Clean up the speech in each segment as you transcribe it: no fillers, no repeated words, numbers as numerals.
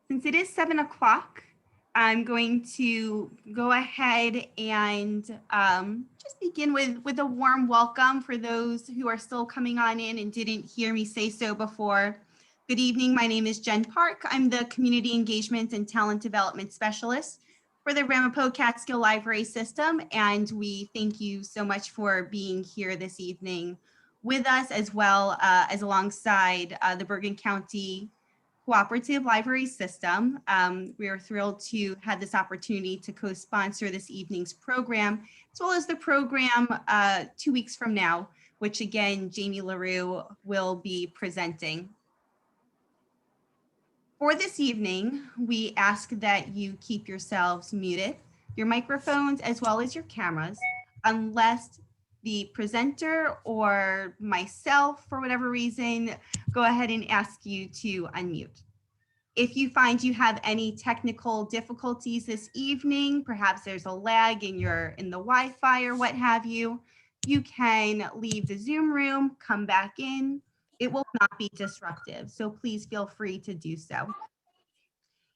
Since it is 7 o'clock, I'm going to go ahead and just begin with a warm welcome for those who are still coming on in and didn't hear me say so before. Good evening, my name is Jen Park. I'm the Community Engagement and Talent Development Specialist for the Ramapo Catskill Library System, and we thank you so much for being here this evening with us, as well as alongside the Bergen County Cooperative Library System. We are thrilled to have this opportunity to co-sponsor this evening's program, as well as the program 2 weeks from now, which again, Jamie LaRue will be presenting. For this evening, we ask that you keep yourselves muted, your microphones as well as your cameras, unless the presenter or myself, for whatever reason, go ahead and ask you to unmute. If you find you have any technical difficulties this evening, perhaps there's a lag in the Wi-Fi or what have you, you can leave the Zoom room, come back in. It will not be disruptive, so please feel free to do so.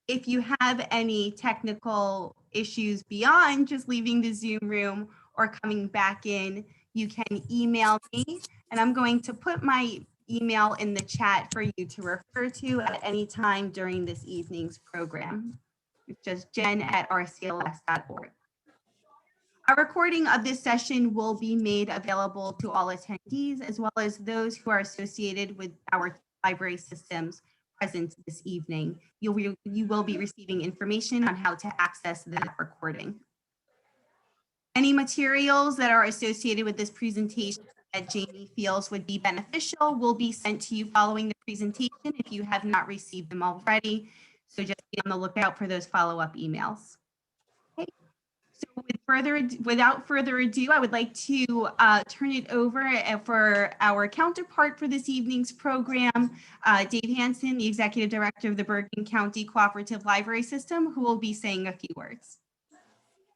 If you have any technical issues beyond just leaving the Zoom room or coming back in, you can email me, and I'm going to put my email in the chat for you to refer to at any time during this evening's program. It's just jen@rcls.org. A recording of this session will be made available to all attendees, as well as those who are associated with our library systems present this evening. You will be receiving information on how to access that recording. Any materials that are associated with this presentation that Jamie feels would be beneficial will be sent to you following the presentation if you have not received them already. So just be on the lookout for those follow-up emails. Okay. So without further ado, I would like to turn it over for our counterpart for this evening's program, Dave Hansen, the Executive Director of the Bergen County Cooperative Library System, who will be saying a few words.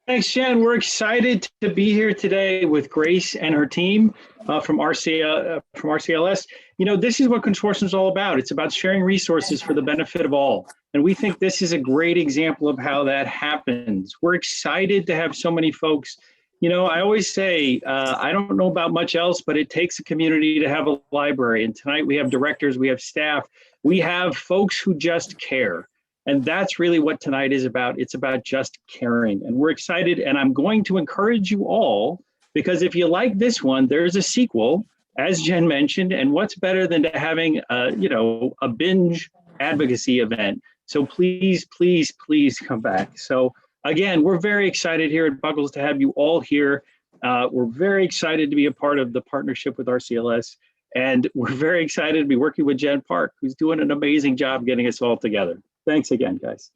Thanks, Jen. We're excited to be here today with Grace and her team from RCLS. You know, this is what consortium is all about. It's about sharing resources for the benefit of all. And we think this is a great example of how that happens. We're excited to have so many folks. You know, I always say, I don't know about much else, but it takes a community to have a library. And tonight we have directors, we have staff, we have folks who just care. And that's really what tonight is about. It's about just caring. And we're excited. And I'm going to encourage you all, because if you like this one, there's a sequel, as Jen mentioned. And what's better than to having a binge advocacy event? So please, please, please come back. So again, we're very excited here at Buckles to have you all here. We're very excited to be a part of the partnership with RCLS. And we're very excited to be working with Jen Park, who's doing an amazing job getting us all together. Thanks again, guys.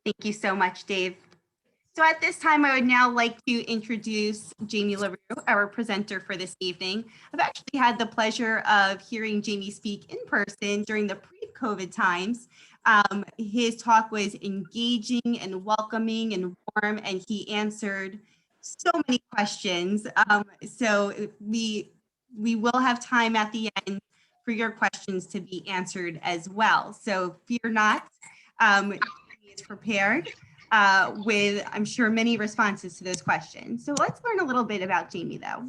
Thank you so much, Dave. So at this time, I would now like to introduce Jamie LaRue, our presenter for this evening. I've actually had the pleasure of hearing Jamie speak in person during the pre-COVID times. His talk was engaging and welcoming and warm, and he answered so many questions. So we will have time at the end for your questions to be answered as well. So fear not, he is prepared with, I'm sure, many responses to those questions. So let's learn a little bit about Jamie though.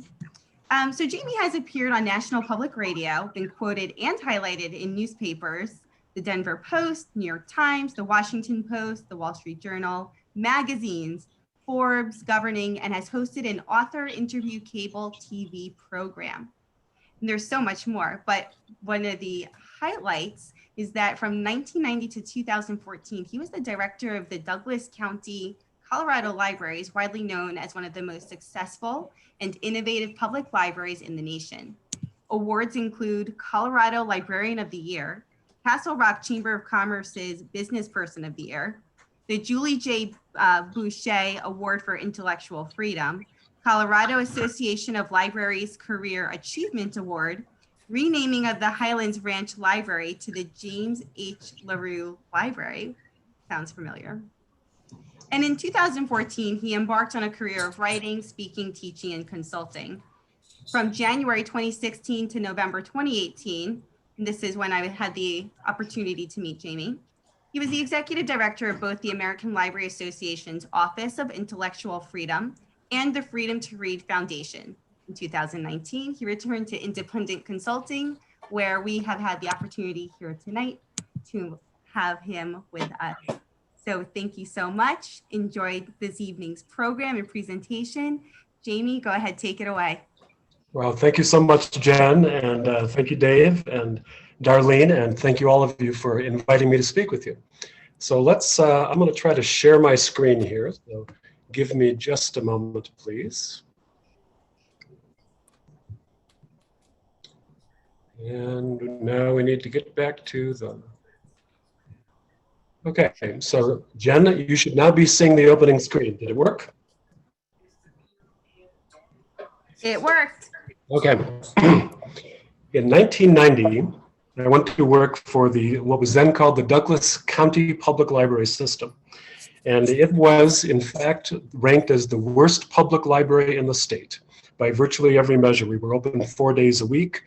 So Jamie has appeared on National Public Radio, been quoted and highlighted in newspapers, the Denver Post, New York Times, the Washington Post, the Wall Street Journal, magazines, Forbes, Governing, and has hosted an author interview cable TV program. And there's so much more, but one of the highlights is that from 1990 to 2014, he was the director of the Douglas County, Colorado Libraries, widely known as one of the most successful and innovative public libraries in the nation. Awards include Colorado Librarian of the Year, Castle Rock Chamber of Commerce's Business Person of the Year, the Julie J. Boucher Award for Intellectual Freedom, Colorado Association of Libraries Career Achievement Award, renaming of the Highlands Ranch Library to the James H. LaRue Library. Sounds familiar. And in 2014, he embarked on a career of writing, speaking, teaching, and consulting. From January 2016 to November 2018, And this is when I had the opportunity to meet Jamie. He was the executive director of both the American Library Association's Office of Intellectual Freedom and the Freedom to Read Foundation. In 2019, he returned to independent consulting, where we have had the opportunity here tonight to have him with us. So thank you so much. Enjoyed this evening's program and presentation. Jamie, go ahead, take it away. Well, thank you so much, Jen, and thank you, Dave and Darlene, and thank you all of you for inviting me to speak with you. So let's, I'm going to try to share my screen here. So give me just a moment, please. And now we need to get back to the, okay, so Jen, you should now be seeing the opening screen. Did it work? It worked. Okay. In 1990, I went to work for what was then called the Douglas County Public Library System. And it was, in fact, ranked as the worst public library in the state by virtually every measure. We were open 4 days a week.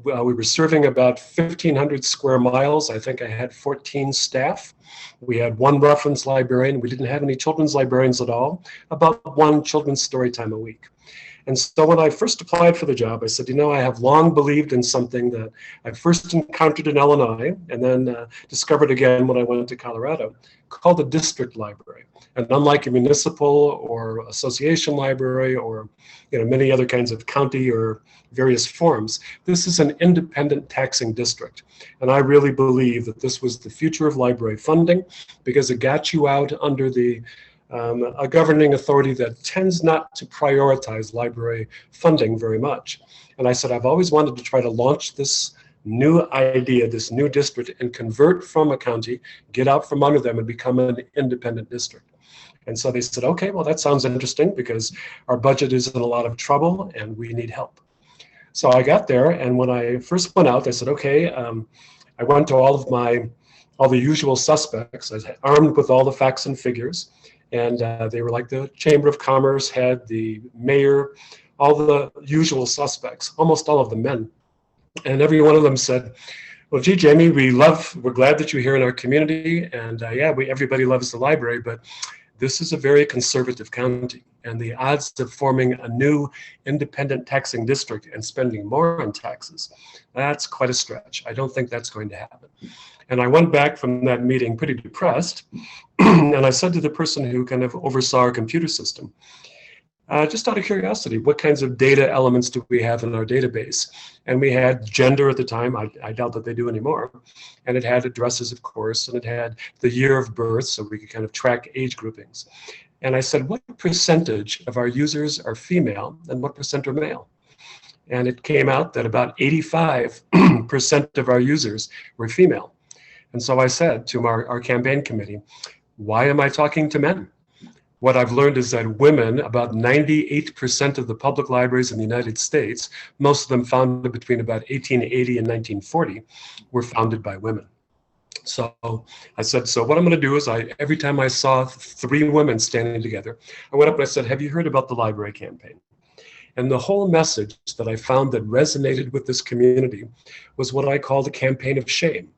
We were serving about 1,500 square miles. I think I had 14 staff. We had one reference librarian. We didn't have any children's librarians at all, about one children's story time a week. And so when I first applied for the job, I said, you know, I have long believed in something that I first encountered in Illinois and then discovered again when I went to Colorado, called a district library. And unlike a municipal or association library or many other kinds of county or various forms, this is an independent taxing district. And I really believe that this was the future of library funding because it got you out under a governing authority that tends not to prioritize library funding very much. And I said, I've always wanted to try to launch this new idea, this new district, and convert from a county, get out from under them and become an independent district. And so they said, okay, well, that sounds interesting because our budget is in a lot of trouble and we need help. So I got there, and when I first went out, I said, okay, I went to all the usual suspects. I was armed with all the facts and figures. And they were like the Chamber of Commerce head, the mayor, all the usual suspects, almost all of the men. And every one of them said, well, gee, Jamie, we're glad that you're here in our community. And yeah, everybody loves the library, but this is a very conservative county. And the odds of forming a new independent taxing district and spending more on taxes, that's quite a stretch. I don't think that's going to happen. And I went back from that meeting pretty depressed. And I said to the person who kind of oversaw our computer system, just out of curiosity, what kinds of data elements do we have in our database? And we had gender at the time. I doubt that they do anymore. And it had addresses, of course, and it had the year of birth, so we could kind of track age groupings. And I said, what percentage of our users are female and what percent are male? And it came out that about 85% of our users were female. And so I said to our campaign committee, why am I talking to men? What I've learned is that women, about 98% of the public libraries in the United States, most of them founded between about 1880 and 1940, were founded by women. So I said, so what I'm going to do is every time I saw 3 women standing together, I went up and I said, have you heard about the library campaign? And the whole message that I found that resonated with this community was what I called a campaign of shame.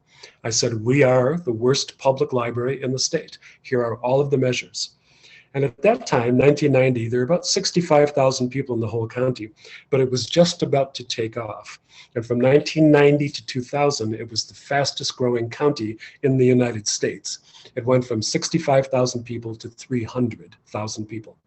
I said, we are the worst public library in the state. Here are all of the measures. And at that time, 1990, there were about 65,000 people in the whole county, but it was just about to take off. And from 1990 to 2000, it was the fastest growing county in the United States. It went from 65,000 people to 300,000 people.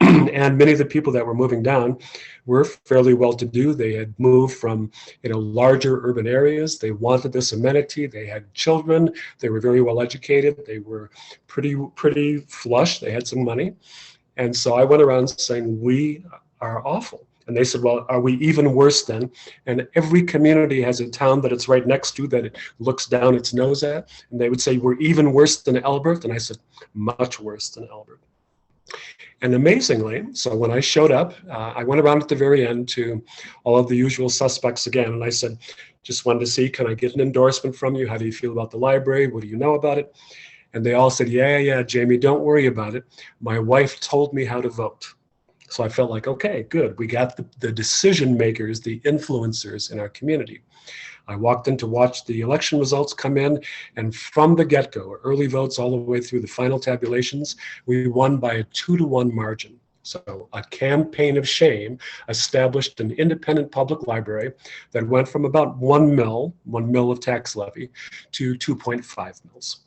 And many of the people that were moving down were fairly well-to-do. They had moved from, larger urban areas. They wanted this amenity. They had children. They were very well-educated. They were pretty flush. They had some money. And so I went around saying, we are awful. And they said, well, are we even worse then? And every community has a town that it's right next to that it looks down its nose at. And they would say, we're even worse than Albert. And I said, much worse than Albert. And amazingly, so when I showed up, I went around at the very end to all of the usual suspects again. And I said, just wanted to see, can I get an endorsement from you? How do you feel about the library? What do you know about it? And they all said, yeah, Jamie, don't worry about it. My wife told me how to vote. So I felt like, okay, good. We got the decision makers, the influencers in our community. I walked in to watch the election results come in, and from the get-go, early votes all the way through the final tabulations, we won by a 2-to-1 margin. So a campaign of shame established an independent public library that went from about 1 mil of tax levy, to 2.5 mils.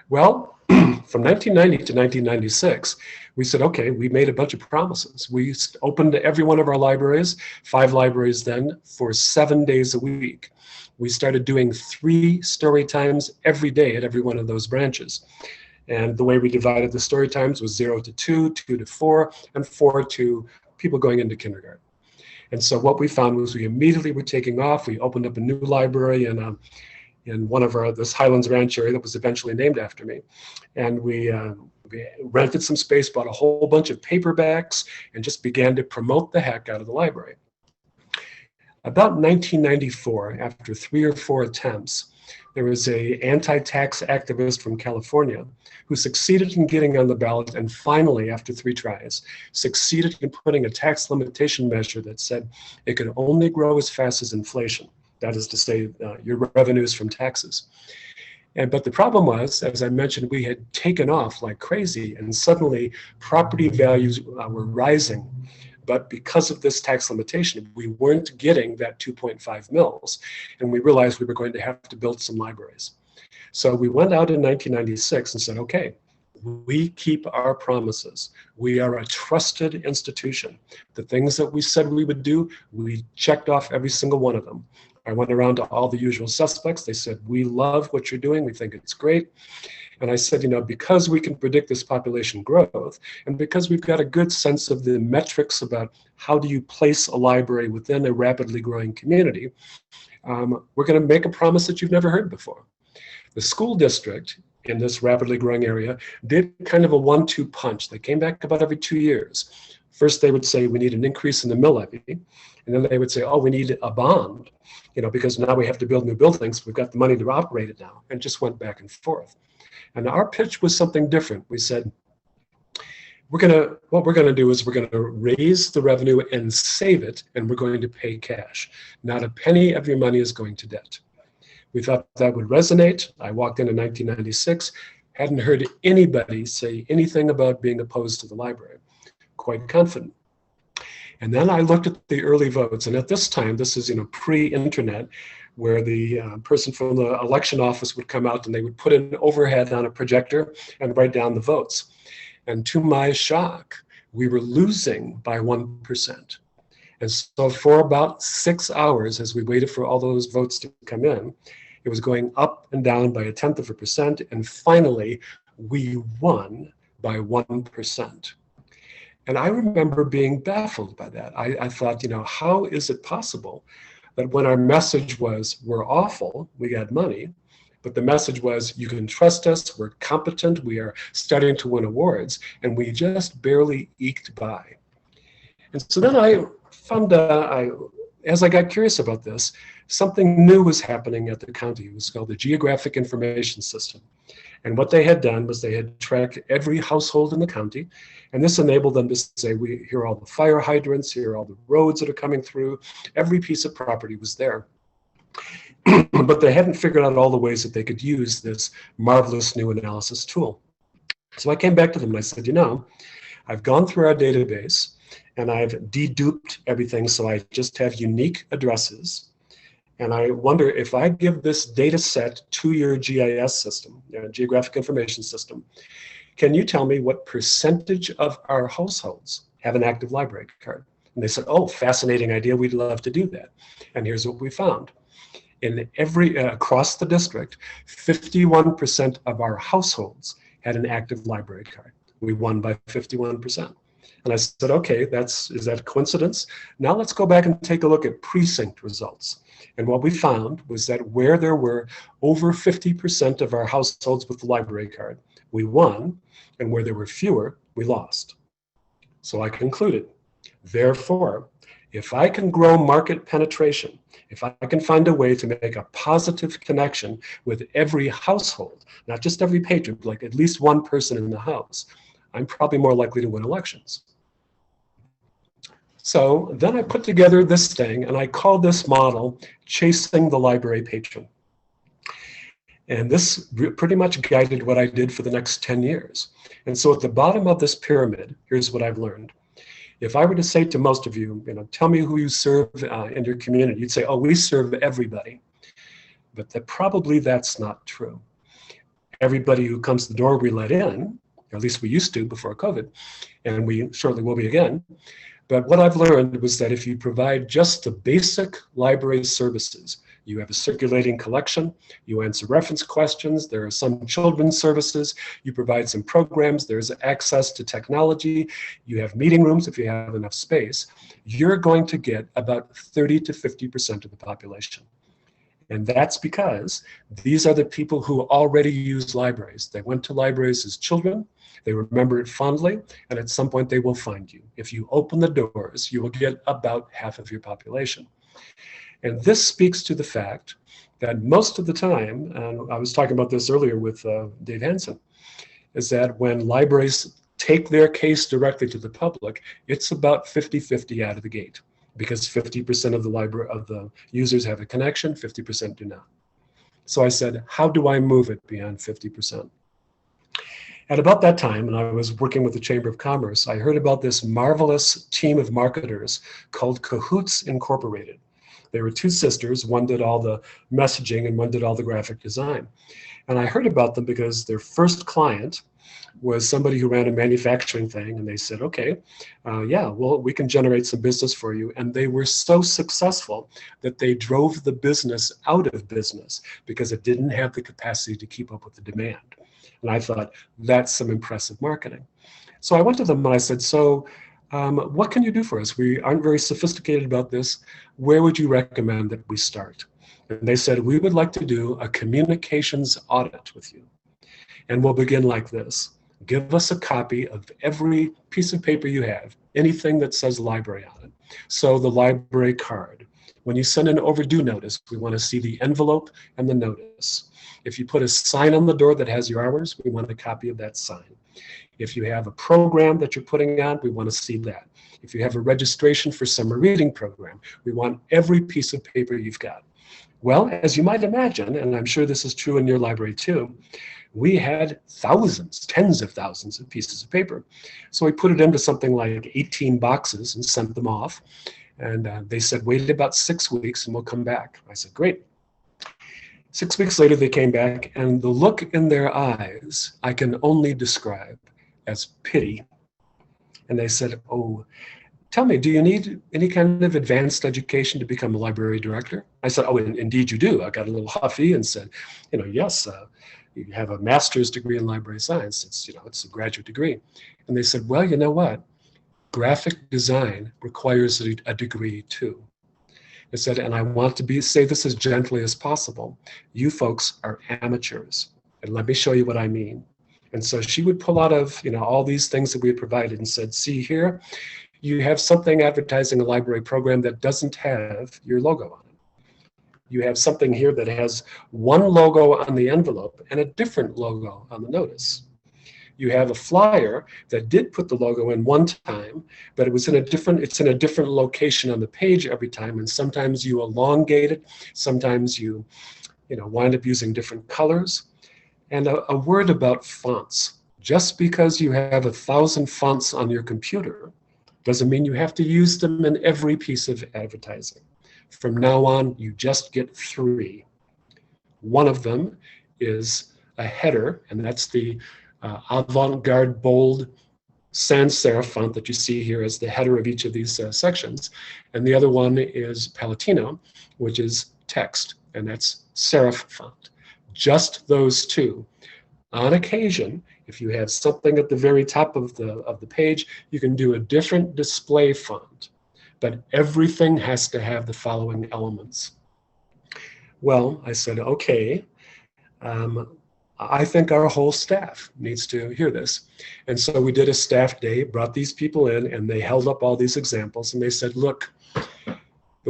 Well, from 1990 to 1996, we said, okay, we made a bunch of promises. We opened every one of our libraries, 5 libraries then, for 7 days a week. We started doing 3 story times every day at every one of those branches. And the way we divided the story times was 0 to 2, 2 to 4, and 4 to people going into kindergarten. And so what we found was we immediately were taking off. We opened up a new library in one of this Highlands Ranch area that was eventually named after me. And we rented some space, bought a whole bunch of paperbacks, and just began to promote the heck out of the library. About 1994, after 3 or 4 attempts, there was an anti-tax activist from California who succeeded in getting on the ballot, and finally, after 3 tries, succeeded in putting a tax limitation measure that said it could only grow as fast as inflation. That is to say, your revenues from taxes. But the problem was, as I mentioned, we had taken off like crazy, and suddenly property values were rising. But because of this tax limitation, we weren't getting that 2.5 mils, and we realized we were going to have to build some libraries. So we went out in 1996 and said, okay, we keep our promises. We are a trusted institution. The things that we said we would do, we checked off every single one of them. I went around to all the usual suspects. They said, we love what you're doing. We think it's great. And I said, because we can predict this population growth, and because we've got a good sense of the metrics about how do you place a library within a rapidly growing community, we're going to make a promise that you've never heard before. The school district in this rapidly growing area did kind of a 1-2 punch. They came back about every 2 years. First, they would say, we need an increase in the mill levy. And then they would say, oh, we need a bond, because now we have to build new buildings. We've got the money to operate it now, and just went back and forth. And our pitch was something different. We said, what we're going to do is we're going to raise the revenue and save it, and we're going to pay cash. Not a penny of your money is going to debt. We thought that would resonate. I walked in 1996, hadn't heard anybody say anything about being opposed to the library. Quite confident. And then I looked at the early votes, and at this time, this is pre-internet, where the person from the election office would come out and they would put an overhead on a projector and write down the votes. And to my shock, we were losing by 1%. And so for about 6 hours, as we waited for all those votes to come in, it was going up and down by 0.1%, and finally, we won by 1%. And I remember being baffled by that. I thought, how is it possible that when our message was, we're awful, we got money, but the message was, you can trust us, we're competent, we are starting to win awards, and we just barely eked by. And so then I found, as I got curious about this, something new was happening at the county. It was called the Geographic Information System. And what they had done was they had tracked every household in the county, and this enabled them to say, here are all the fire hydrants, here are all the roads that are coming through, every piece of property was there. But they hadn't figured out all the ways that they could use this marvelous new analysis tool. So I came back to them and I said, I've gone through our database and I've deduped everything, so I just have unique addresses. And I wonder if I give this data set to your GIS system, Geographic Information System, can you tell me what percentage of our households have an active library card? And they said, oh, fascinating idea, we'd love to do that. And here's what we found. In across the district, 51% of our households had an active library card. We won by 51%. And I said, okay, is that a coincidence? Now let's go back and take a look at precinct results. And what we found was that where there were over 50% of our households with the library card, we won, and where there were fewer, we lost. So I concluded, therefore, if I can grow market penetration, if I can find a way to make a positive connection with every household, not just every patron, like at least one person in the house, I'm probably more likely to win elections. So then I put together this thing, and I called this model Chasing the Library Patron. And this pretty much guided what I did for the next 10 years. And so at the bottom of this pyramid, here's what I've learned. If I were to say to most of you, tell me who you serve in your community, you'd say, oh, we serve everybody. But probably that's not true. Everybody who comes to the door we let in, or at least we used to before COVID, and we shortly will be again. But what I've learned was that if you provide just the basic library services, you have a circulating collection, you answer reference questions, there are some children's services, you provide some programs, there's access to technology, you have meeting rooms if you have enough space, you're going to get about 30 to 50% of the population. And that's because these are the people who already use libraries. They went to libraries as children, they remember it fondly, and at some point they will find you. If you open the doors, you will get about half of your population. And this speaks to the fact that most of the time, and I was talking about this earlier with Dave Hansen, is that when libraries take their case directly to the public, it's about 50-50 out of the gate, because 50% of the users have a connection, 50% do not. So I said, how do I move it beyond 50%? At about that time, and I was working with the Chamber of Commerce, I heard about this marvelous team of marketers called Cahoots Incorporated. They were two sisters, one did all the messaging and one did all the graphic design. And I heard about them because their first client was somebody who ran a manufacturing thing, and they said, okay, yeah, well, we can generate some business for you. And they were so successful that they drove the business out of business because it didn't have the capacity to keep up with the demand. And I thought, that's some impressive marketing. So I went to them and I said, so what can you do for us? We aren't very sophisticated about this. Where would you recommend that we start? And they said, we would like to do a communications audit with you. And we'll begin like this. Give us a copy of every piece of paper you have, anything that says library on it. So the library card. When you send an overdue notice, we want to see the envelope and the notice. If you put a sign on the door that has your hours, we want a copy of that sign. If you have a program that you're putting on, we want to see that. If you have a registration for summer reading program, we want every piece of paper you've got. Well, as you might imagine, and I'm sure this is true in your library too, we had thousands, tens of thousands of pieces of paper. So we put it into something like 18 boxes and sent them off. And they said, wait about 6 weeks and we'll come back. I said, great. 6 weeks later, they came back, and the look in their eyes, I can only describe as pity. And they said, oh, tell me, do you need any kind of advanced education to become a library director? I said, oh, indeed you do. I got a little huffy and said, yes, you have a master's degree in library science. It's a graduate degree. And they said, well, you know what? Graphic design requires a degree too. I said, and I want to say this as gently as possible. You folks are amateurs, and let me show you what I mean. And so she would pull out of all these things that we had provided and said, see here, you have something advertising a library program that doesn't have your logo on it. You have something here that has one logo on the envelope and a different logo on the notice. You have a flyer that did put the logo in one time, but it's in a different location on the page every time. And sometimes you elongate it. Sometimes you wind up using different colors. And a word about fonts. Just because you have 1,000 fonts on your computer doesn't mean you have to use them in every piece of advertising. From now on, you just get 3. One of them is a header, and that's the avant-garde bold sans serif font that you see here as the header of each of these sections. And the other one is Palatino, which is text, and that's serif font. Just those 2. On occasion, if you have something at the very top of the page, you can do a different display font, but everything has to have the following elements. Well, I said, okay, I think our whole staff needs to hear this. And so we did a staff day, brought these people in, and they held up all these examples, and they said, look,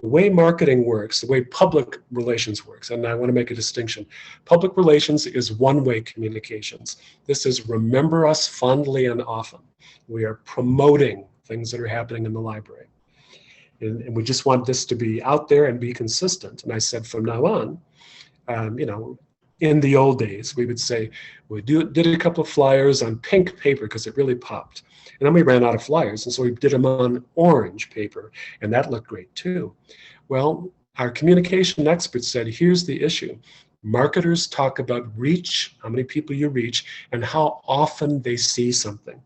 the way marketing works, the way public relations works, and I want to make a distinction. Public relations is one-way communications. This is remember us fondly and often. We are promoting things that are happening in the library. And we just want this to be out there and be consistent. And I said, from now on, in the old days, we would say, we did a couple of flyers on pink paper because it really popped. And then we ran out of flyers. And so we did them on orange paper. And that looked great too. Well, our communication experts said, here's the issue. Marketers talk about reach, how many people you reach, and how often they see something.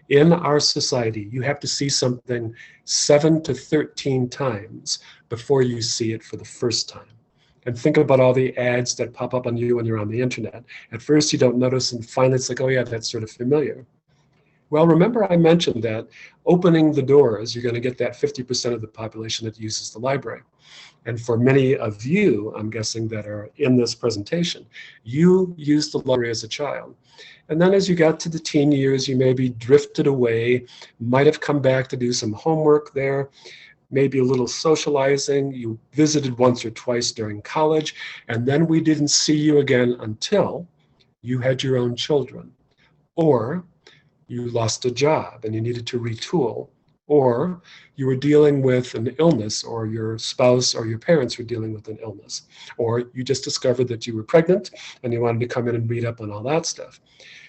In our society, you have to see something 7 to 13 times before you see it for the first time. And think about all the ads that pop up on you when you're on the internet. At first, you don't notice, and finally it's like, oh yeah, that's sort of familiar. Well, remember I mentioned that opening the doors, you're going to get that 50% of the population that uses the library. And for many of you, I'm guessing, that are in this presentation, you used the library as a child. And then as you got to the teen years, you maybe drifted away, might have come back to do some homework there, maybe a little socializing. You visited once or twice during college, and then we didn't see you again until you had your own children, or you lost a job and you needed to retool, or you were dealing with an illness, or your spouse or your parents were dealing with an illness, or you just discovered that you were pregnant and you wanted to come in and read up on all that stuff.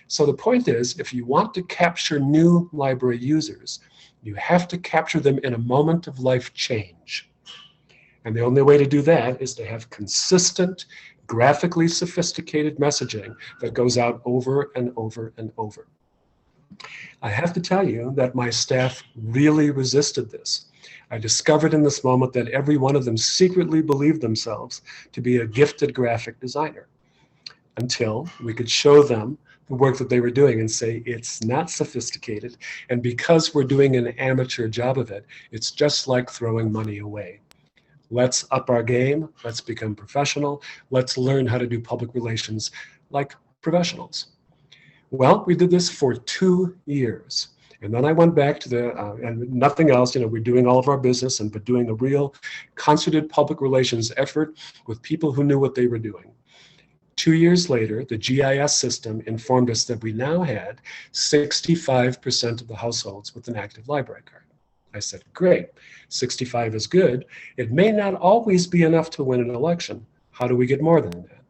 So the point is, if you want to capture new library users, you have to capture them in a moment of life change. And the only way to do that is to have consistent, graphically sophisticated messaging that goes out over and over and over. I have to tell you that my staff really resisted this. I discovered in this moment that every one of them secretly believed themselves to be a gifted graphic designer, until we could show them the work that they were doing and say, it's not sophisticated. And because we're doing an amateur job of it, it's just like throwing money away. Let's up our game. Let's become professional. Let's learn how to do public relations like professionals. Well, we did this for 2 years. And then I went back to and nothing else, we're doing all of our business, but doing a real concerted public relations effort with people who knew what they were doing. 2 years later, the GIS system informed us that we now had 65% of the households with an active library card. I said, great, 65 is good. It may not always be enough to win an election. How do we get more than that?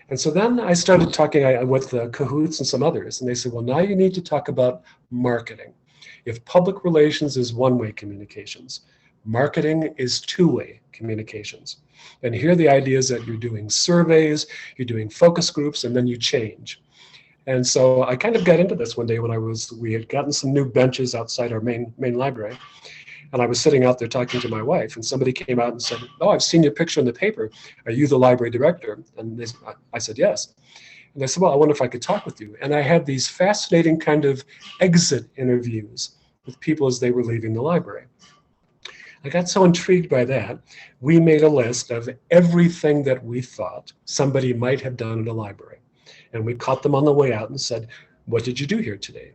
And so then I started talking with Cahoots and some others, and they said, well, now you need to talk about marketing. If public relations is one-way communications, marketing is two-way communications. And here the idea is that you're doing surveys, you're doing focus groups, and then you change. And so I kind of got into this one day when we had gotten some new benches outside our main library. And I was sitting out there talking to my wife, and somebody came out and said, oh, I've seen your picture in the paper. Are you the library director? And I said, yes. And they said, well, I wonder if I could talk with you. And I had these fascinating kind of exit interviews with people as they were leaving the library. I got so intrigued by that, we made a list of everything that we thought somebody might have done in a library. And we caught them on the way out and said, what did you do here today?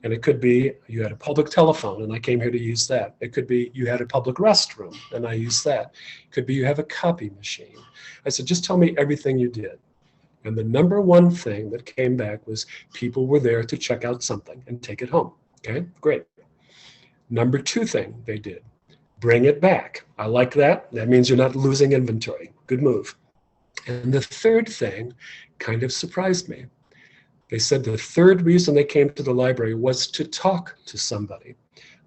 And it could be you had a public telephone and I came here to use that. It could be you had a public restroom and I used that. It could be you have a copy machine. I said, just tell me everything you did. And the number one thing that came back was people were there to check out something and take it home. Okay, great. Number two thing they did, bring it back. I like that. That means you're not losing inventory. Good move. And the third thing kind of surprised me. They said the third reason they came to the library was to talk to somebody,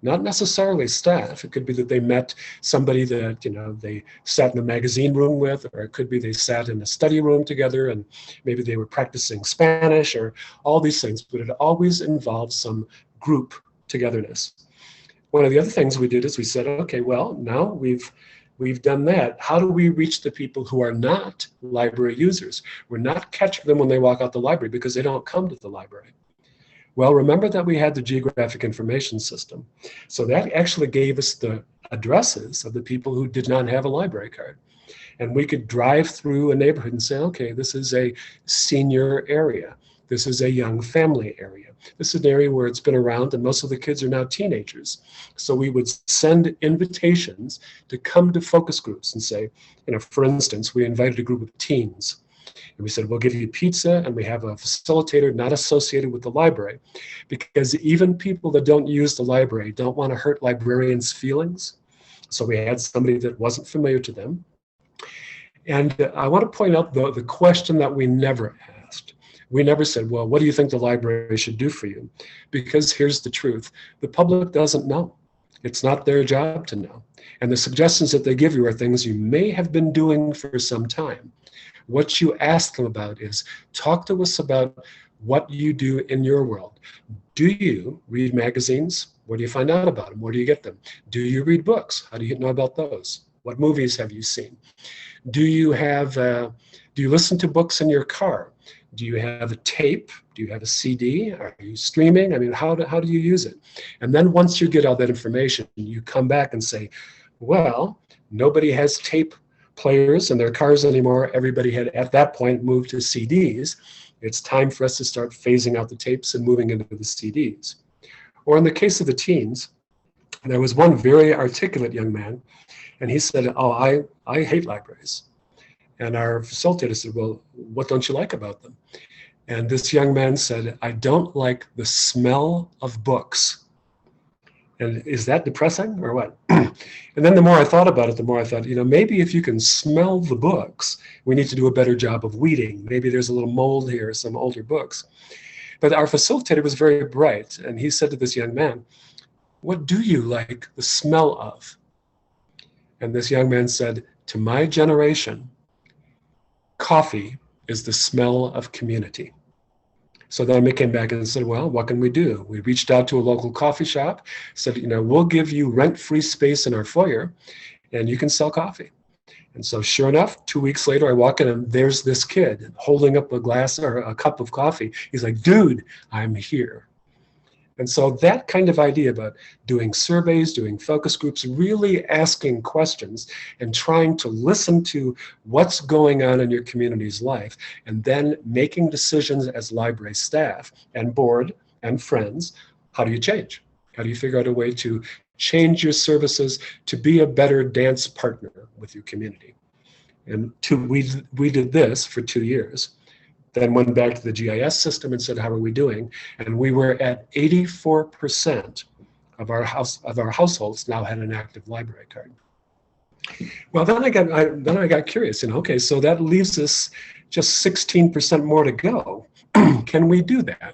not necessarily staff. It could be that they met somebody that, they sat in a magazine room with, or it could be they sat in a study room together and maybe they were practicing Spanish or all these things, but it always involved some group togetherness. One of the other things we did is we said, okay, well, now we've done that. How do we reach the people who are not library users? We're not catching them when they walk out the library because they don't come to the library. Well, remember that we had the geographic information system. So that actually gave us the addresses of the people who did not have a library card. And we could drive through a neighborhood and say, okay, this is a senior area. This is a young family area. This is an area where it's been around and most of the kids are now teenagers. So we would send invitations to come to focus groups and say, for instance, we invited a group of teens. And we said, we'll give you pizza and we have a facilitator not associated with the library. Because even people that don't use the library don't want to hurt librarians' feelings. So we had somebody that wasn't familiar to them. And I want to point out the question that we never asked. We never said, well, what do you think the library should do for you? Because here's the truth. The public doesn't know. It's not their job to know. And the suggestions that they give you are things you may have been doing for some time. What you ask them about is, talk to us about what you do in your world. Do you read magazines? Where do you find out about them? Where do you get them? Do you read books? How do you know about those? What movies have you seen? Do you listen to books in your car? Do you have a tape? Do you have a CD? Are you streaming? I mean, how do you use it? And then once you get all that information, you come back and say, well, nobody has tape players in their cars anymore. Everybody had at that point moved to CDs. It's time for us to start phasing out the tapes and moving into the CDs. Or in the case of the teens, there was one very articulate young man, and he said, oh, I hate libraries. And our facilitator said, well, what don't you like about them? And this young man said, I don't like the smell of books. And is that depressing or what? And then the more I thought about it, the more I thought, maybe if you can smell the books, we need to do a better job of weeding. Maybe there's a little mold here, some older books. But our facilitator was very bright, and he said to this young man, what do you like the smell of? And this young man said, to my generation, coffee is the smell of community. So then we came back and said, well, what can we do? We reached out to a local coffee shop, said, we'll give you rent-free space in our foyer, and you can sell coffee. And so sure enough, 2 weeks later, I walk in and there's this kid holding up a glass or a cup of coffee. He's like, dude, I'm here. And so that kind of idea about doing surveys, doing focus groups, really asking questions and trying to listen to what's going on in your community's life, and then making decisions as library staff and board and friends. How do you change? How do you figure out a way to change your services to be a better dance partner with your community? And we did this for 2 years. Then went back to the GIS system and said, how are we doing? And we were at 84% of our households now had an active library card. Well, then I got curious, okay, so that leaves us just 16% more to go. Can we do that?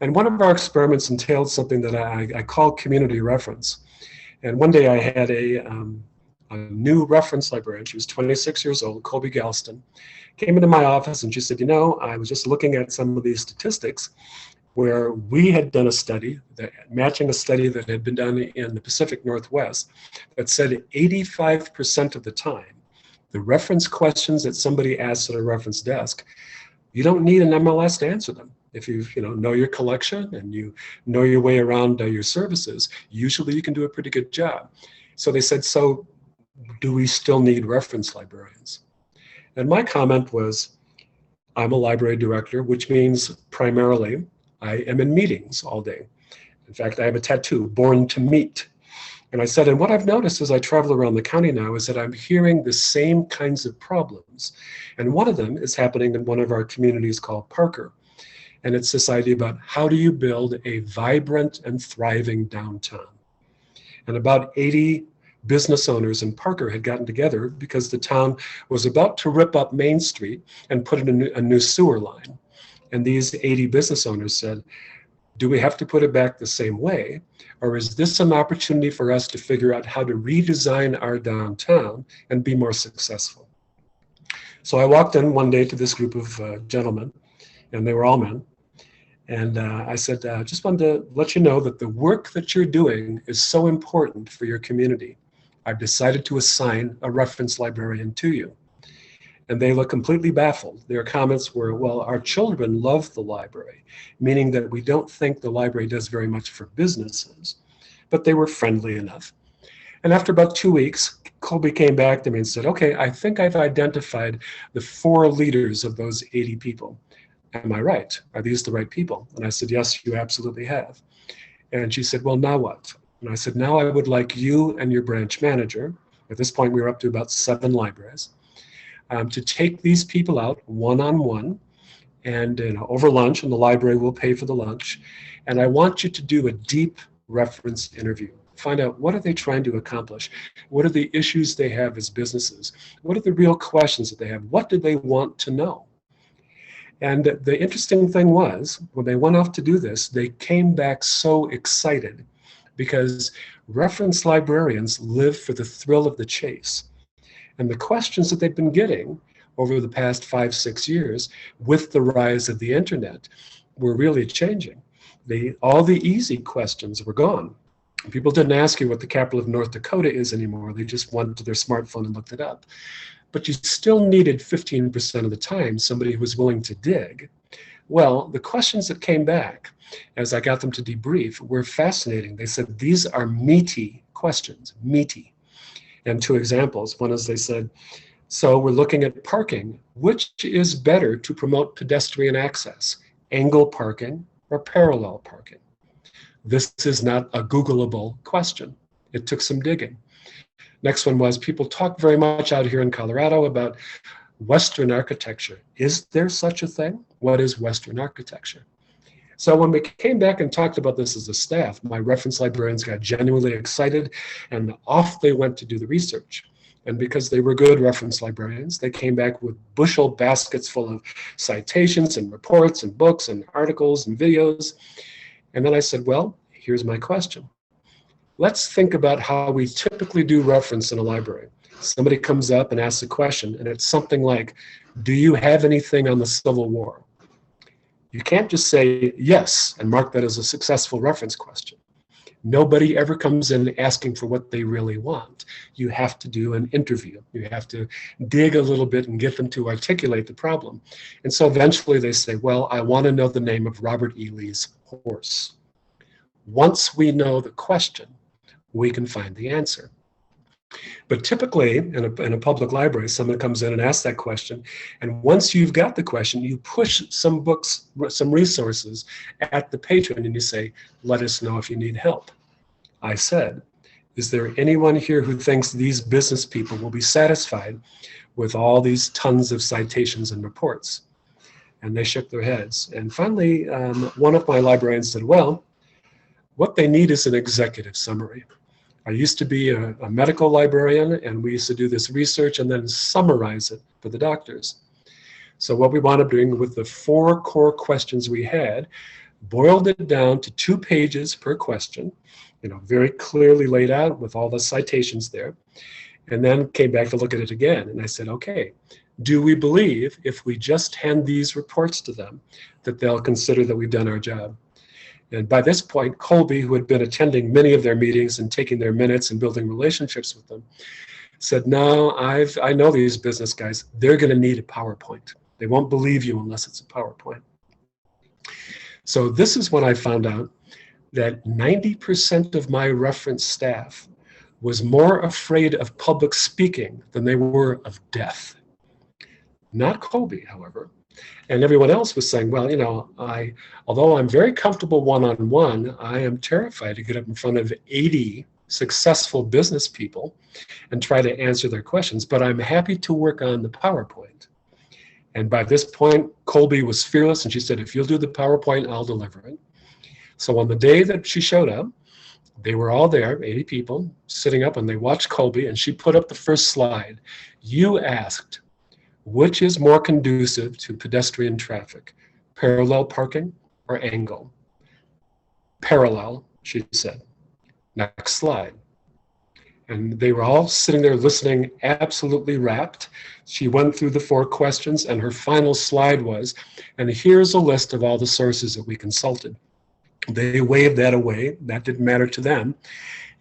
And one of our experiments entailed something that I call community reference. And one day I had a new reference librarian. She was 26 years old, Colby Galston, came into my office and she said, I was just looking at some of these statistics where we had done a study, matching a study that had been done in the Pacific Northwest, that said 85% of the time, the reference questions that somebody asks at a reference desk, you don't need an MLS to answer them. If you know your collection and you know your way around your services, usually you can do a pretty good job. So they said, so do we still need reference librarians? And my comment was, I'm a library director, which means primarily I am in meetings all day. In fact, I have a tattoo, born to meet. And I said, and what I've noticed as I travel around the county now is that I'm hearing the same kinds of problems. And one of them is happening in one of our communities called Parker. And it's this idea about how do you build a vibrant and thriving downtown? And about 80 business owners in Parker had gotten together because the town was about to rip up Main Street and put in a new sewer line. And these 80 business owners said, do we have to put it back the same way? Or is this an opportunity for us to figure out how to redesign our downtown and be more successful? So I walked in one day to this group of gentlemen, and they were all men. And I said, just wanted to let you know that the work that you're doing is so important for your community. I've decided to assign a reference librarian to you. And they looked completely baffled. Their comments were, well, our children love the library, meaning that we don't think the library does very much for businesses, but they were friendly enough. And after about 2 weeks, Colby came back to me and said, okay, I think I've identified the 4 leaders of those 80 people. Am I right? Are these the right people? And I said, yes, you absolutely have. And she said, well, now what? And I said, now I would like you and your branch manager, at this point we were up to about 7 libraries, to take these people out one-on-one and over lunch, and the library will pay for the lunch. And I want you to do a deep reference interview, find out what are they trying to accomplish? What are the issues they have as businesses? What are the real questions that they have? What do they want to know? And the interesting thing was, when they went off to do this, they came back so excited because reference librarians live for the thrill of the chase. And the questions that they've been getting over the past 5-6 years with the rise of the internet were really changing. All the easy questions were gone. People didn't ask you what the capital of North Dakota is anymore. They just went to their smartphone and looked it up. But you still needed 15% of the time somebody who was willing to dig. Well, the questions that came back as I got them to debrief were fascinating. They said, these are meaty questions, meaty. And 2 examples. One is they said, so we're looking at parking. Which is better to promote pedestrian access, angle parking or parallel parking? This is not a Googleable question. It took some digging. Next one was, people talk very much out here in Colorado about Western architecture. Is there such a thing? What is Western architecture? So when we came back and talked about this as a staff, my reference librarians got genuinely excited and off they went to do the research. And because they were good reference librarians, they came back with bushel baskets full of citations and reports and books and articles and videos. And then I said, well, here's my question. Let's think about how we typically do reference in a library. Somebody comes up and asks a question, and it's something like, do you have anything on the Civil War? You can't just say yes and mark that as a successful reference question. Nobody ever comes in asking for what they really want. You have to do an interview. You have to dig a little bit and get them to articulate the problem. And so eventually they say, well, I want to know the name of Robert E. Lee's horse. Once we know the question, we can find the answer. But typically, in a public library, someone comes in and asks that question, and once you've got the question, you push some books, some resources at the patron, and you say, let us know if you need help. I said, is there anyone here who thinks these business people will be satisfied with all these tons of citations and reports? And they shook their heads. And finally, one of my librarians said, well, what they need is an executive summary. I used to be a medical librarian, and we used to do this research and then summarize it for the doctors. So what we wound up doing with the 4 core questions we had, boiled it down to 2 pages per question, very clearly laid out with all the citations there, and then came back to look at it again. And I said, okay, do we believe if we just hand these reports to them that they'll consider that we've done our job? And by this point, Colby, who had been attending many of their meetings and taking their minutes and building relationships with them, said, no, I know these business guys, they're going to need a PowerPoint. They won't believe you unless it's a PowerPoint. So this is when I found out that 90% of my reference staff was more afraid of public speaking than they were of death. Not Colby, however. And everyone else was saying, well, although I'm very comfortable one-on-one, I am terrified to get up in front of 80 successful business people and try to answer their questions, but I'm happy to work on the PowerPoint. And by this point, Colby was fearless, and she said, if you'll do the PowerPoint, I'll deliver it. So on the day that she showed up, they were all there, 80 people, sitting up, and they watched Colby, and she put up the first slide. You asked, which is more conducive to pedestrian traffic, parallel parking or angle? Parallel, she said. Next slide. And they were all sitting there listening, absolutely rapt. She went through the 4 questions, and her final slide was, and here's a list of all the sources that we consulted. They waved that away. That didn't matter to them.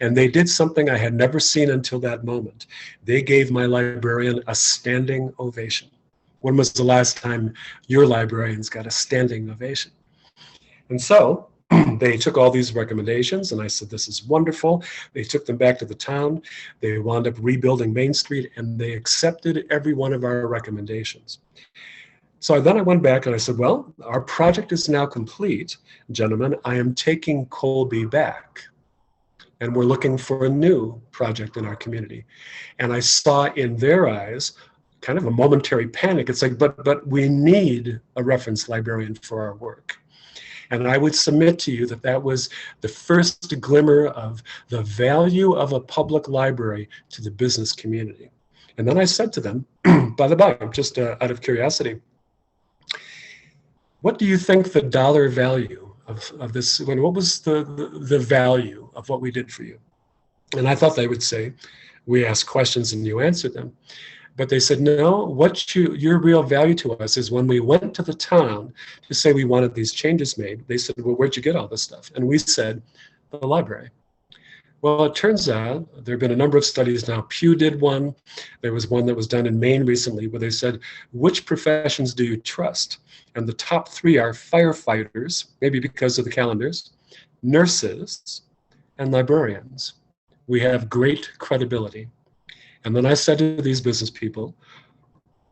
And they did something I had never seen until that moment. They gave my librarian a standing ovation. When was the last time your librarians got a standing ovation? And so they took all these recommendations, and I said, this is wonderful. They took them back to the town. They wound up rebuilding Main Street, and they accepted every one of our recommendations. So then I went back and I said, well, our project is now complete. Gentlemen, I am taking Colby back, and we're looking for a new project in our community. And I saw in their eyes kind of a momentary panic. It's like, but we need a reference librarian for our work. And I would submit to you that that was the first glimmer of the value of a public library to the business community. And then I said to them, by the by, just out of curiosity, what do you think the dollar value of this, what was the value of what we did for you? And I thought they would say, we asked questions and you answered them. But they said, no, what your real value to us is when we went to the town to say we wanted these changes made, they said, well, where'd you get all this stuff? And we said, the library. Well, it turns out there have been a number of studies now. Pew did one. There was one that was done in Maine recently where they said, which professions do you trust? And the top three are firefighters, maybe because of the calendars, nurses, and librarians. We have great credibility. And then I said to these business people,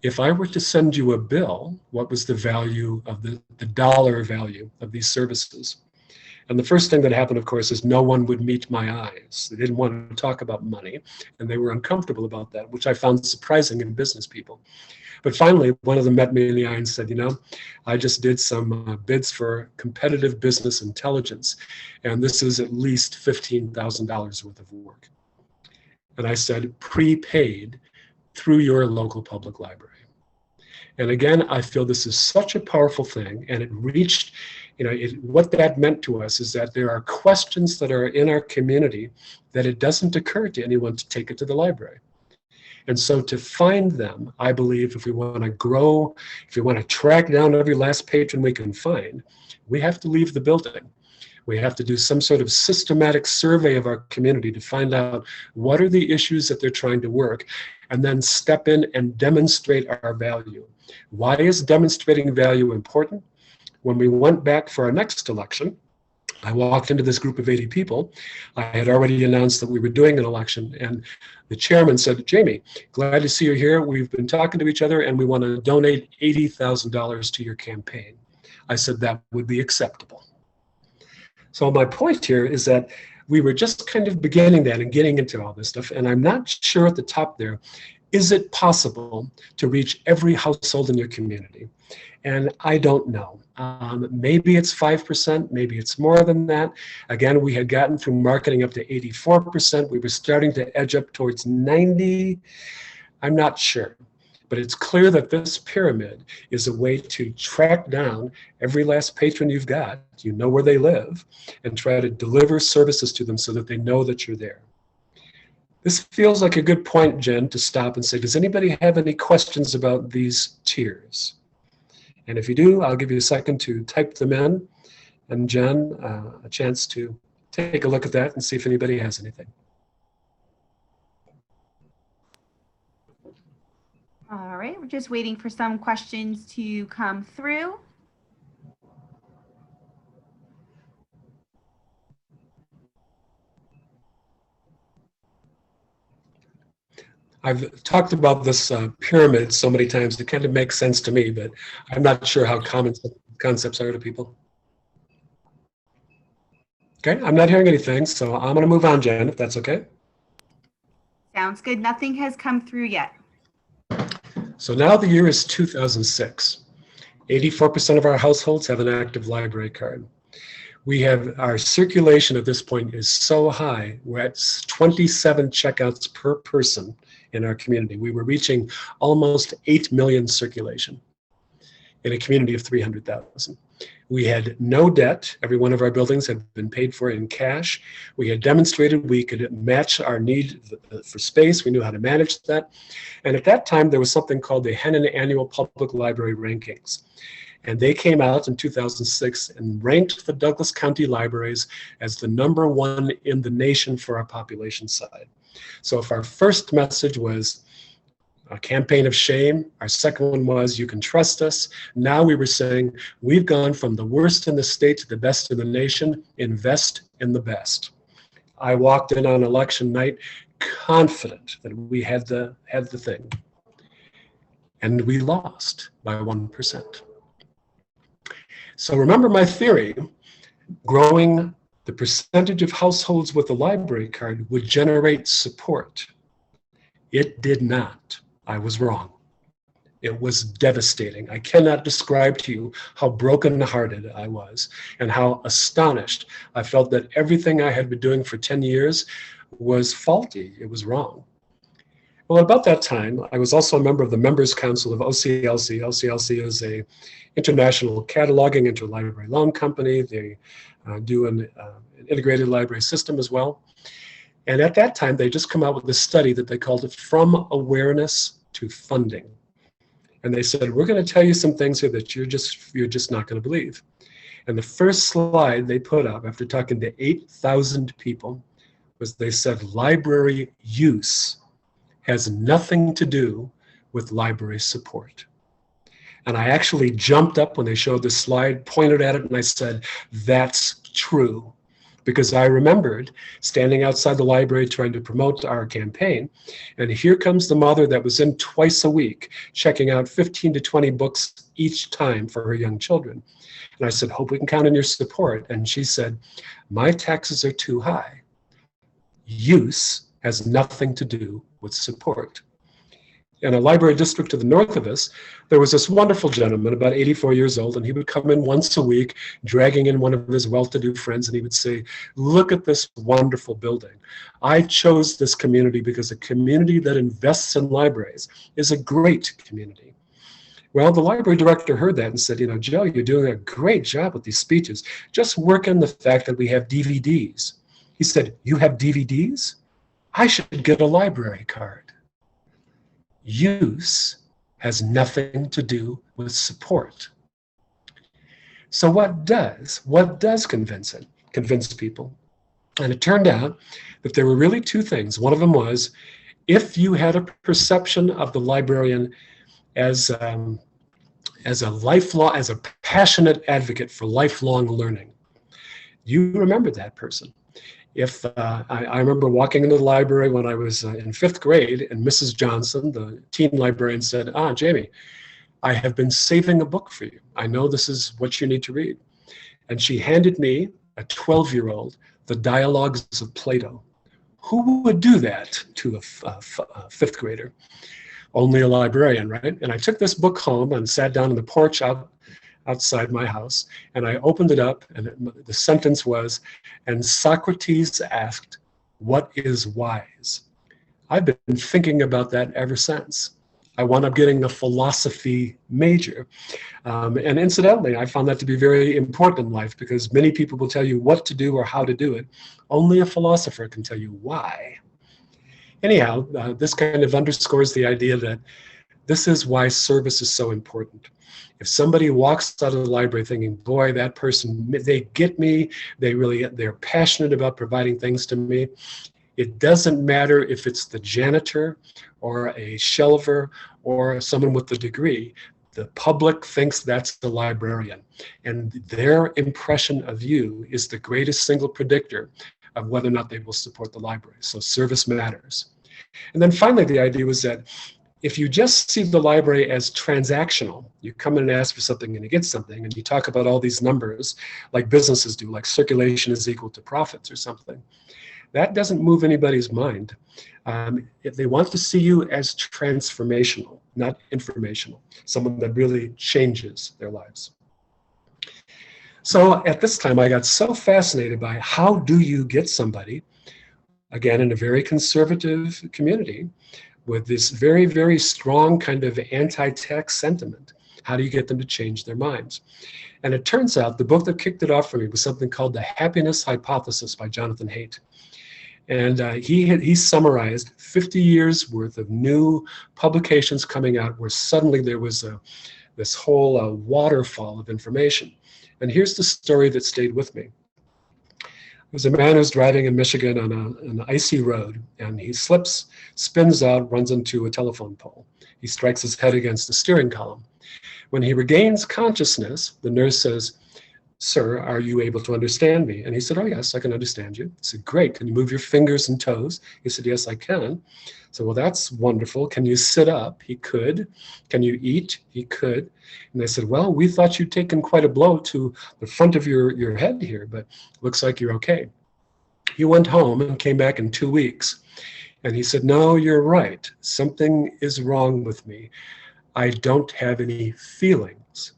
if I were to send you a bill, what was the value of the dollar value of these services? And the first thing that happened, of course, is no one would meet my eyes. They didn't want to talk about money, and they were uncomfortable about that, which I found surprising in business people. But finally, one of them met me in the eye and said, you know, I just did some bids for competitive business intelligence, and this is at least $15,000 worth of work. And I said, prepaid through your local public library. And again, I feel this is such a powerful thing, and it reached, you know, what that meant to us is that there are questions that are in our community that it doesn't occur to anyone to take it to the library. And so to find them, I believe if we want to grow, if we want to track down every last patron we can find, we have to leave the building. We have to do some sort of systematic survey of our community to find out what are the issues that they're trying to work, and then step in and demonstrate our value. Why is demonstrating value important? When we went back for our next election, I walked into this group of 80 people. I had already announced that we were doing an election, and the chairman said, Jamie, glad to see you here. We've been talking to each other, and we want to donate $80,000 to your campaign. I said that would be acceptable. So my point here is that we were just kind of beginning that and getting into all this stuff, and I'm not sure at the top there, is it possible to reach every household in your community? And I don't know. Maybe it's 5%, maybe it's more than that. Again, we had gotten through marketing up to 84%. We were starting to edge up towards 90. I'm not sure. But it's clear that this pyramid is a way to track down every last patron you've got, you know where they live, and try to deliver services to them so that they know that you're there. This feels like a good point, Jen, to stop and say, does anybody have any questions about these tiers? And if you do, I'll give you a second to type them in, and Jen, a chance to take a look at that and see if anybody has anything. All right, we're just waiting for some questions to come through. I've talked about this pyramid so many times, it kind of makes sense to me, but I'm not sure how common concepts are to people. Okay, I'm not hearing anything, so I'm going to move on, Jen, if that's okay. Sounds good. Nothing has come through yet. So now the year is 2006. 84% of our households have an active library card. We have, our circulation at this point is so high, we're at 27 checkouts per person in our community. We were reaching almost 8 million circulation in a community of 300,000. We had no debt. Every one of our buildings had been paid for in cash. We had demonstrated we could match our need for space. We knew how to manage that. And at that time, there was something called the Hennon Annual Public Library Rankings. And they came out in 2006 and ranked the Douglas County libraries as the #1 in the nation for our population side. So if our first message was a campaign of shame, our second one was you can trust us. Now we were saying we've gone from the worst in the state to the best in the nation. Invest in the best. I walked in on election night confident that we had the thing, and we lost by 1%. So remember my theory, growing the percentage of households with a library card would generate support. It did not. I was wrong. It was devastating. I cannot describe to you how brokenhearted I was and how astonished I felt that everything I had been doing for 10 years was faulty. It was wrong. Well, about that time, I was also a member of the Members Council of OCLC. OCLC is a international cataloging interlibrary loan company. They do an integrated library system as well. And at that time, they just come out with a study that they called it From Awareness to Funding. And they said, we're going to tell you some things here that you're just not going to believe. And the first slide they put up after talking to 8,000 people was they said library use has nothing to do with library support. And I actually jumped up when they showed the slide, pointed at it, and I said, that's true. Because I remembered standing outside the library trying to promote our campaign. And here comes the mother that was in twice a week, checking out 15 to 20 books each time for her young children. And I said, hope we can count on your support. And she said, my taxes are too high. Use has nothing to do with support. In a library district to the north of us, there was this wonderful gentleman, about 84 years old, and he would come in once a week, dragging in one of his well-to-do friends, and he would say, look at this wonderful building. I chose this community because a community that invests in libraries is a great community. Well, the library director heard that and said, Joe, you're doing a great job with these speeches. Just work on the fact that we have DVDs. He said, you have DVDs? I should get a library card. Use has nothing to do with support. So what does convince people? And it turned out that there were really two things. One of them was, if you had a perception of the librarian as a passionate advocate for lifelong learning, you remember that person. If I remember walking into the library when I was in 5th grade, and Mrs. Johnson, the teen librarian, said, Jamie, I have been saving a book for you. I know this is what you need to read. And she handed me, a 12-year-old, the Dialogues of Plato. Who would do that to a 5th grader? Only a librarian, right? And I took this book home and sat down on the porch outside my house, and I opened it up, and the sentence was, and Socrates asked, what is wise? I've been thinking about that ever since. I wound up getting a philosophy major. And incidentally, I found that to be very important in life, because many people will tell you what to do or how to do it. Only a philosopher can tell you why. Anyhow, this kind of underscores the idea that this is why service is so important. If somebody walks out of the library thinking, boy, that person, they get me, they're passionate about providing things to me, it doesn't matter if it's the janitor or a shelver or someone with a degree. The public thinks that's the librarian, and their impression of you is the greatest single predictor of whether or not they will support the library. So service matters. And then finally, the idea was that if you just see the library as transactional, you come in and ask for something and you get something, and you talk about all these numbers like businesses do, like circulation is equal to profits or something, that doesn't move anybody's mind. If they want to see you as transformational, not informational, someone that really changes their lives. So at this time, I got so fascinated by how do you get somebody, again, in a very conservative community, with this very, very strong kind of anti-tax sentiment. How do you get them to change their minds? And it turns out the book that kicked it off for me was something called The Happiness Hypothesis by Jonathan Haidt. And he summarized 50 years worth of new publications coming out where suddenly there was this whole waterfall of information. And here's the story that stayed with me. There's a man who's driving in Michigan on an icy road, and he slips, spins out, runs into a telephone pole. He strikes his head against the steering column. When he regains consciousness, the nurse says, "Sir, are you able to understand me?" And he said, "Oh, yes, I can understand you." I said, "Great. Can you move your fingers and toes?" He said, "Yes, I can." So, well, that's wonderful. Can you sit up? He could. Can you eat? He could. And they said, "Well, we thought you'd taken quite a blow to the front of your head here, but looks like you're okay." He went home and came back in 2 weeks. And he said, "No, you're right. Something is wrong with me. I don't have any feelings.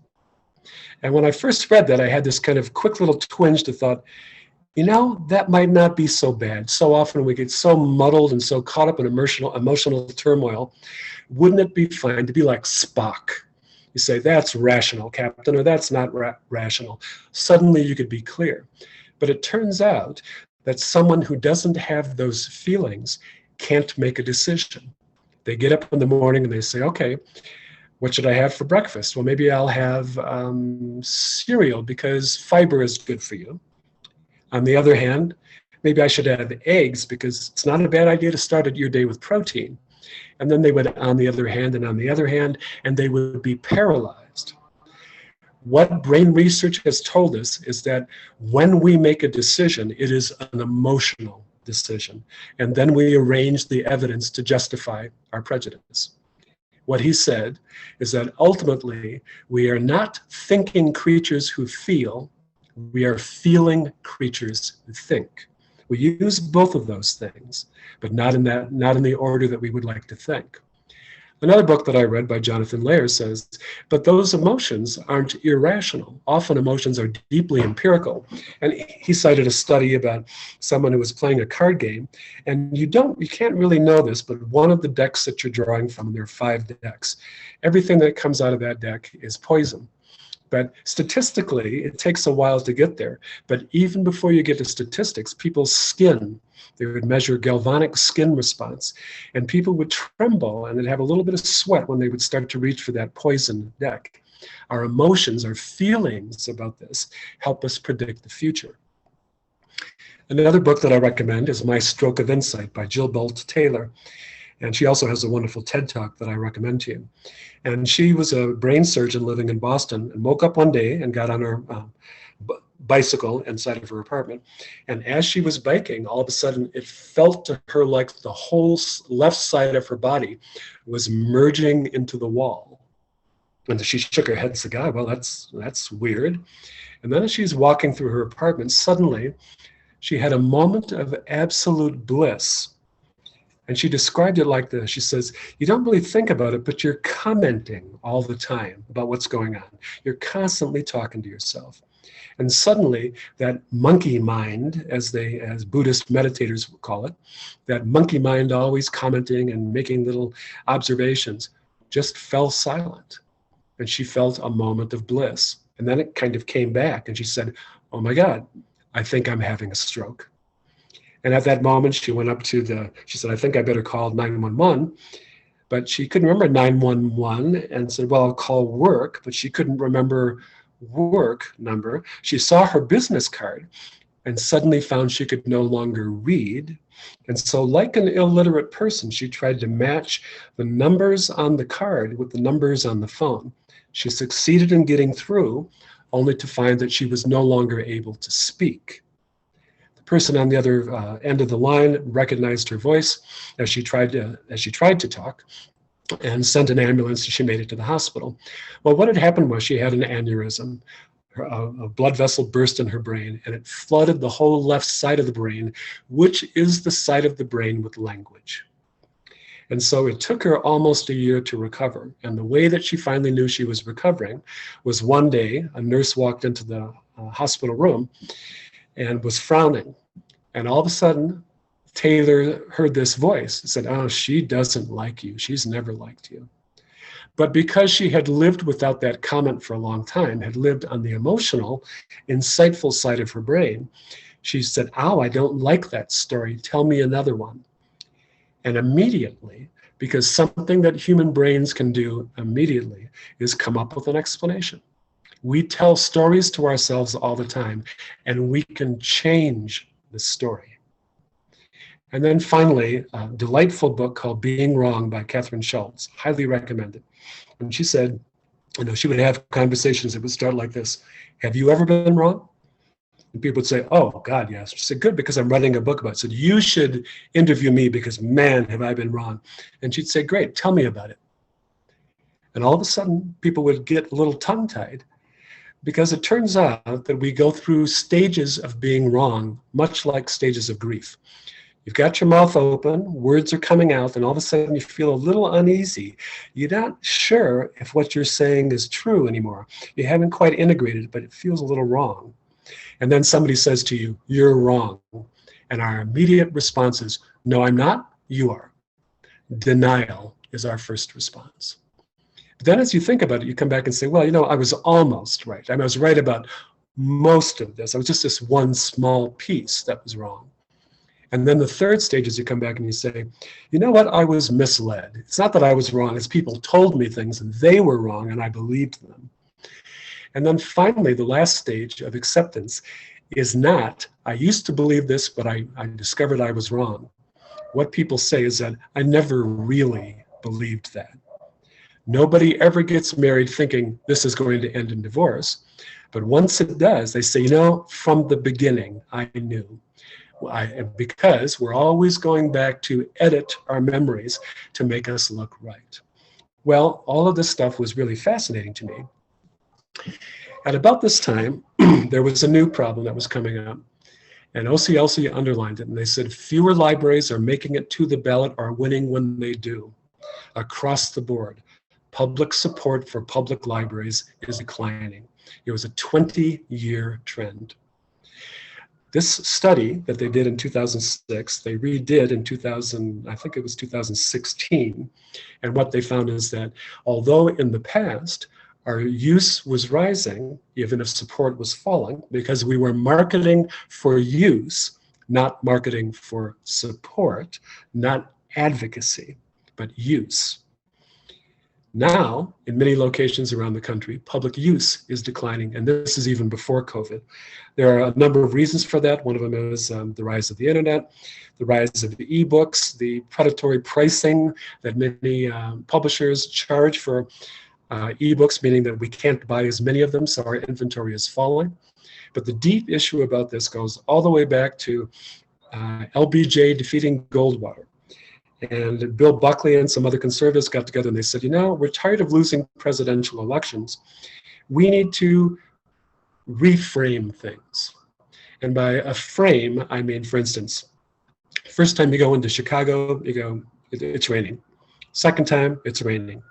And when I first read that, I had this kind of quick little twinge to thought, that might not be so bad. So often we get so muddled and so caught up in emotional turmoil. Wouldn't it be fine to be like Spock? You say, that's rational, Captain, or that's not rational. Suddenly you could be clear. But it turns out that someone who doesn't have those feelings can't make a decision. They get up in the morning and they say, okay, what should I have for breakfast? Well, maybe I'll have cereal because fiber is good for you. On the other hand, maybe I should have eggs because it's not a bad idea to start your day with protein. And then they would, on the other hand, and they would be paralyzed. What brain research has told us is that when we make a decision, it is an emotional decision. And then we arrange the evidence to justify our prejudice. What he said is that ultimately, we are not thinking creatures who feel, we are feeling creatures who think. We use both of those things, but not in the order that we would like to think. Another book that I read by Jonathan Lair says, but those emotions aren't irrational. Often emotions are deeply empirical. And he cited a study about someone who was playing a card game. And you can't really know this, but one of the decks that you're drawing from, there are 5 decks, everything that comes out of that deck is poison. But statistically, it takes a while to get there. But even before you get to statistics, people's skin, they would measure galvanic skin response, and people would tremble and they'd have a little bit of sweat when they would start to reach for that poison deck. Our emotions, our feelings about this help us predict the future. Another book that I recommend is My Stroke of Insight by Jill Bolt Taylor. And she also has a wonderful TED Talk that I recommend to you. And she was a brain surgeon living in Boston and woke up one day and got on her bicycle inside of her apartment. And as she was biking, all of a sudden, it felt to her like the whole left side of her body was merging into the wall. And she shook her head and said, God, well, that's weird. And then as she's walking through her apartment, suddenly she had a moment of absolute bliss. And she described it like this. She says, you don't really think about it, but you're commenting all the time about what's going on. You're constantly talking to yourself. And suddenly that monkey mind, as Buddhist meditators call it, that monkey mind always commenting and making little observations, just fell silent. And she felt a moment of bliss. And then it kind of came back and she said, oh my God, I think I'm having a stroke. And at that moment, she went up to she said, I think I better call 911. But she couldn't remember 911 and said, well, I'll call work. But she couldn't remember work number. She saw her business card and suddenly found she could no longer read. And so like an illiterate person, she tried to match the numbers on the card with the numbers on the phone. She succeeded in getting through, only to find that she was no longer able to speak. Person on the other end of the line recognized her voice as she tried to talk and sent an ambulance and she made it to the hospital. Well, what had happened was she had an aneurysm. A blood vessel burst in her brain and it flooded the whole left side of the brain, which is the side of the brain with language. And so it took her almost a year to recover. And the way that she finally knew she was recovering was one day a nurse walked into the hospital room and was frowning. And all of a sudden, Taylor heard this voice. It said, oh, she doesn't like you. She's never liked you. But because she had lived without that comment for a long time, had lived on the emotional, insightful side of her brain, she said, oh, I don't like that story. Tell me another one. And immediately, because something that human brains can do immediately is come up with an explanation. We tell stories to ourselves all the time, and we can change the story. And then finally, a delightful book called Being Wrong by Catherine Schultz, highly recommended. And she said, she would have conversations that would start like this. Have you ever been wrong? And people would say, oh, God, yes. She said, good, because I'm writing a book about it. So you should interview me because, man, have I been wrong. And she'd say, great, tell me about it. And all of a sudden, people would get a little tongue-tied because it turns out that we go through stages of being wrong, much like stages of grief. You've got your mouth open, words are coming out, and all of a sudden you feel a little uneasy. You're not sure if what you're saying is true anymore. You haven't quite integrated it, but it feels a little wrong. And then somebody says to you, "You're wrong." And our immediate response is, "No, I'm not, you are." Denial is our first response. But then as you think about it, you come back and say, well, I was almost right. I was right about most of this. I was just this one small piece that was wrong. And then the third stage is you come back and you say, you know what, I was misled. It's not that I was wrong, it's people told me things and they were wrong and I believed them. And then finally, the last stage of acceptance is not, I used to believe this, but I discovered I was wrong. What people say is that I never really believed that. Nobody ever gets married thinking this is going to end in divorce. But once it does, they say, from the beginning, I knew. Because we're always going back to edit our memories to make us look right. Well, all of this stuff was really fascinating to me. At about this time, there was a new problem that was coming up. And OCLC underlined it, and they said fewer libraries are making it to the ballot or winning when they do. Across the board, public support for public libraries is declining. It was a 20-year trend. This study that they did in 2006, they redid in 2016. And what they found is that although in the past, our use was rising, even if support was falling, because we were marketing for use, not marketing for support, not advocacy, but use. Now, in many locations around the country, public use is declining, and this is even before COVID. There are a number of reasons for that. One of them is the rise of the internet, the rise of the ebooks, the predatory pricing that many publishers charge for ebooks, meaning that we can't buy as many of them, so our inventory is falling. But the deep issue about this goes all the way back to LBJ defeating Goldwater. And Bill Buckley and some other conservatives got together and they said, we're tired of losing presidential elections. We need to reframe things. And by a frame, I mean, for instance, first time you go into Chicago, you go, it's raining. Second time, it's raining.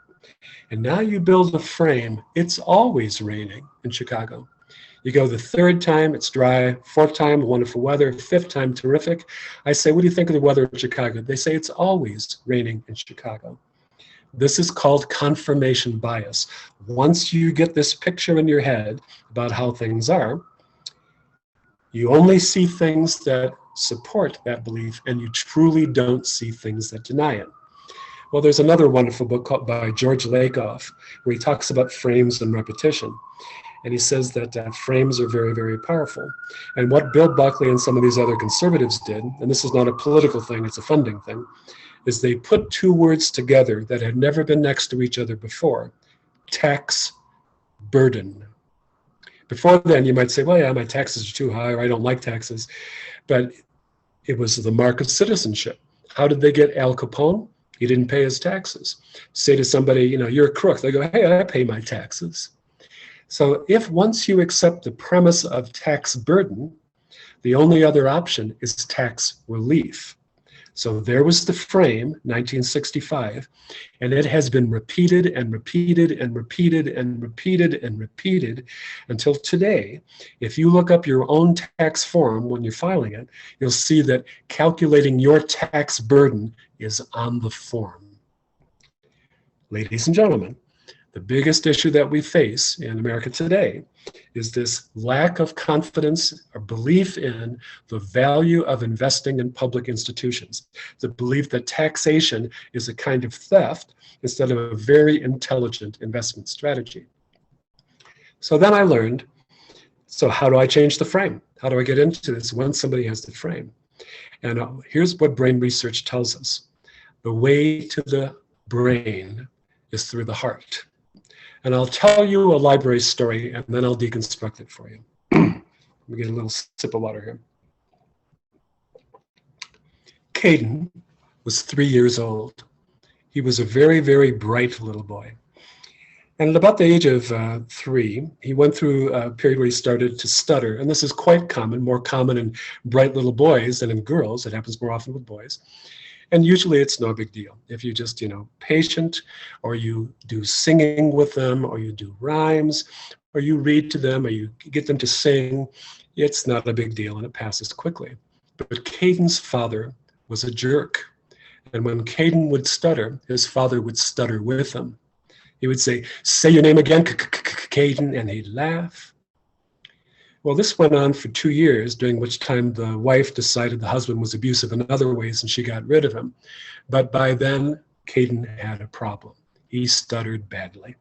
And now you build a frame, it's always raining in Chicago. You go the third time, it's dry. Fourth time, wonderful weather. Fifth time, terrific. I say, what do you think of the weather in Chicago? They say it's always raining in Chicago. This is called confirmation bias. Once you get this picture in your head about how things are, you only see things that support that belief, and you truly don't see things that deny it. Well, there's another wonderful book by George Lakoff where he talks about frames and repetition. And he says that frames are very, very powerful. And what Bill Buckley and some of these other conservatives did, and this is not a political thing, it's a funding thing, is they put two words together that had never been next to each other before: tax burden. Before then, you might say, well, yeah, my taxes are too high, or I don't like taxes. But it was the mark of citizenship. How did they get Al Capone? He didn't pay his taxes. Say to somebody, you're a crook. They go, hey, I pay my taxes. So if once you accept the premise of tax burden, the only other option is tax relief. So there was the frame, 1965, and it has been repeated and repeated and repeated and repeated and repeated until today. If you look up your own tax form when you're filing it, you'll see that calculating your tax burden is on the form. Ladies and gentlemen, the biggest issue that we face in America today is this lack of confidence or belief in the value of investing in public institutions. The belief that taxation is a kind of theft instead of a very intelligent investment strategy. So then I learned, so how do I change the frame? How do I get into this once somebody has the frame? And here's what brain research tells us. The way to the brain is through the heart. And I'll tell you a library story, and then I'll deconstruct it for you. Let me get a little sip of water here. Caden was 3 years old. He was a very, very bright little boy. And at about the age of 3, he went through a period where he started to stutter. And this is quite common, more common in bright little boys than in girls. It happens more often with boys. And usually it's no big deal. If you just, patient, or you do singing with them, or you do rhymes, or you read to them, or you get them to sing, it's not a big deal and it passes quickly. But Caden's father was a jerk. And when Caden would stutter, his father would stutter with him. He would say, "Say your name again, Caden," and he'd laugh. Well, this went on for 2 years, during which time the wife decided the husband was abusive in other ways and she got rid of him. But by then, Caden had a problem. He stuttered badly.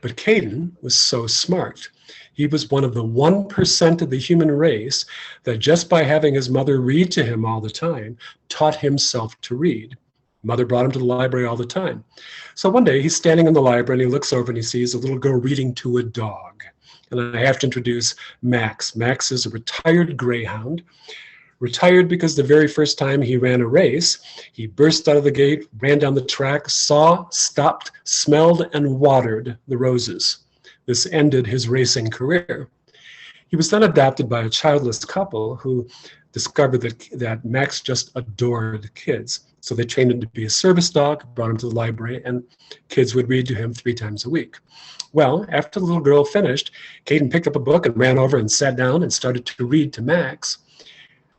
But Caden was so smart. He was one of the 1% of the human race that just by having his mother read to him all the time, taught himself to read. Mother brought him to the library all the time. So one day he's standing in the library and he looks over and he sees a little girl reading to a dog. And I have to introduce Max. Max is a retired greyhound. Retired because the very first time he ran a race, he burst out of the gate, ran down the track, saw, stopped, smelled, and watered the roses. This ended his racing career. He was then adopted by a childless couple who discovered that Max just adored kids. So they trained him to be a service dog, brought him to the library, and kids would read to him 3 times a week. Well, after the little girl finished, Caden picked up a book and ran over and sat down and started to read to Max.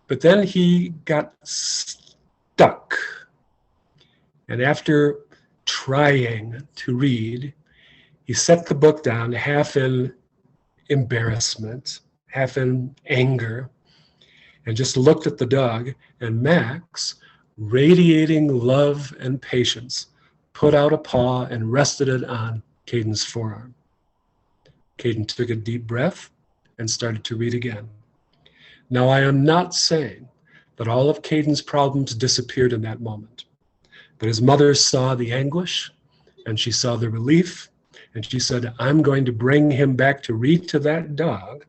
But then he got stuck. And after trying to read, he set the book down, half in embarrassment, half in anger, and just looked at the dog. And Max, radiating love and patience, put out a paw and rested it on Caden's forearm. Caden took a deep breath and started to read again. Now, I am not saying that all of Caden's problems disappeared in that moment, but his mother saw the anguish and she saw the relief, and she said, "I'm going to bring him back to read to that dog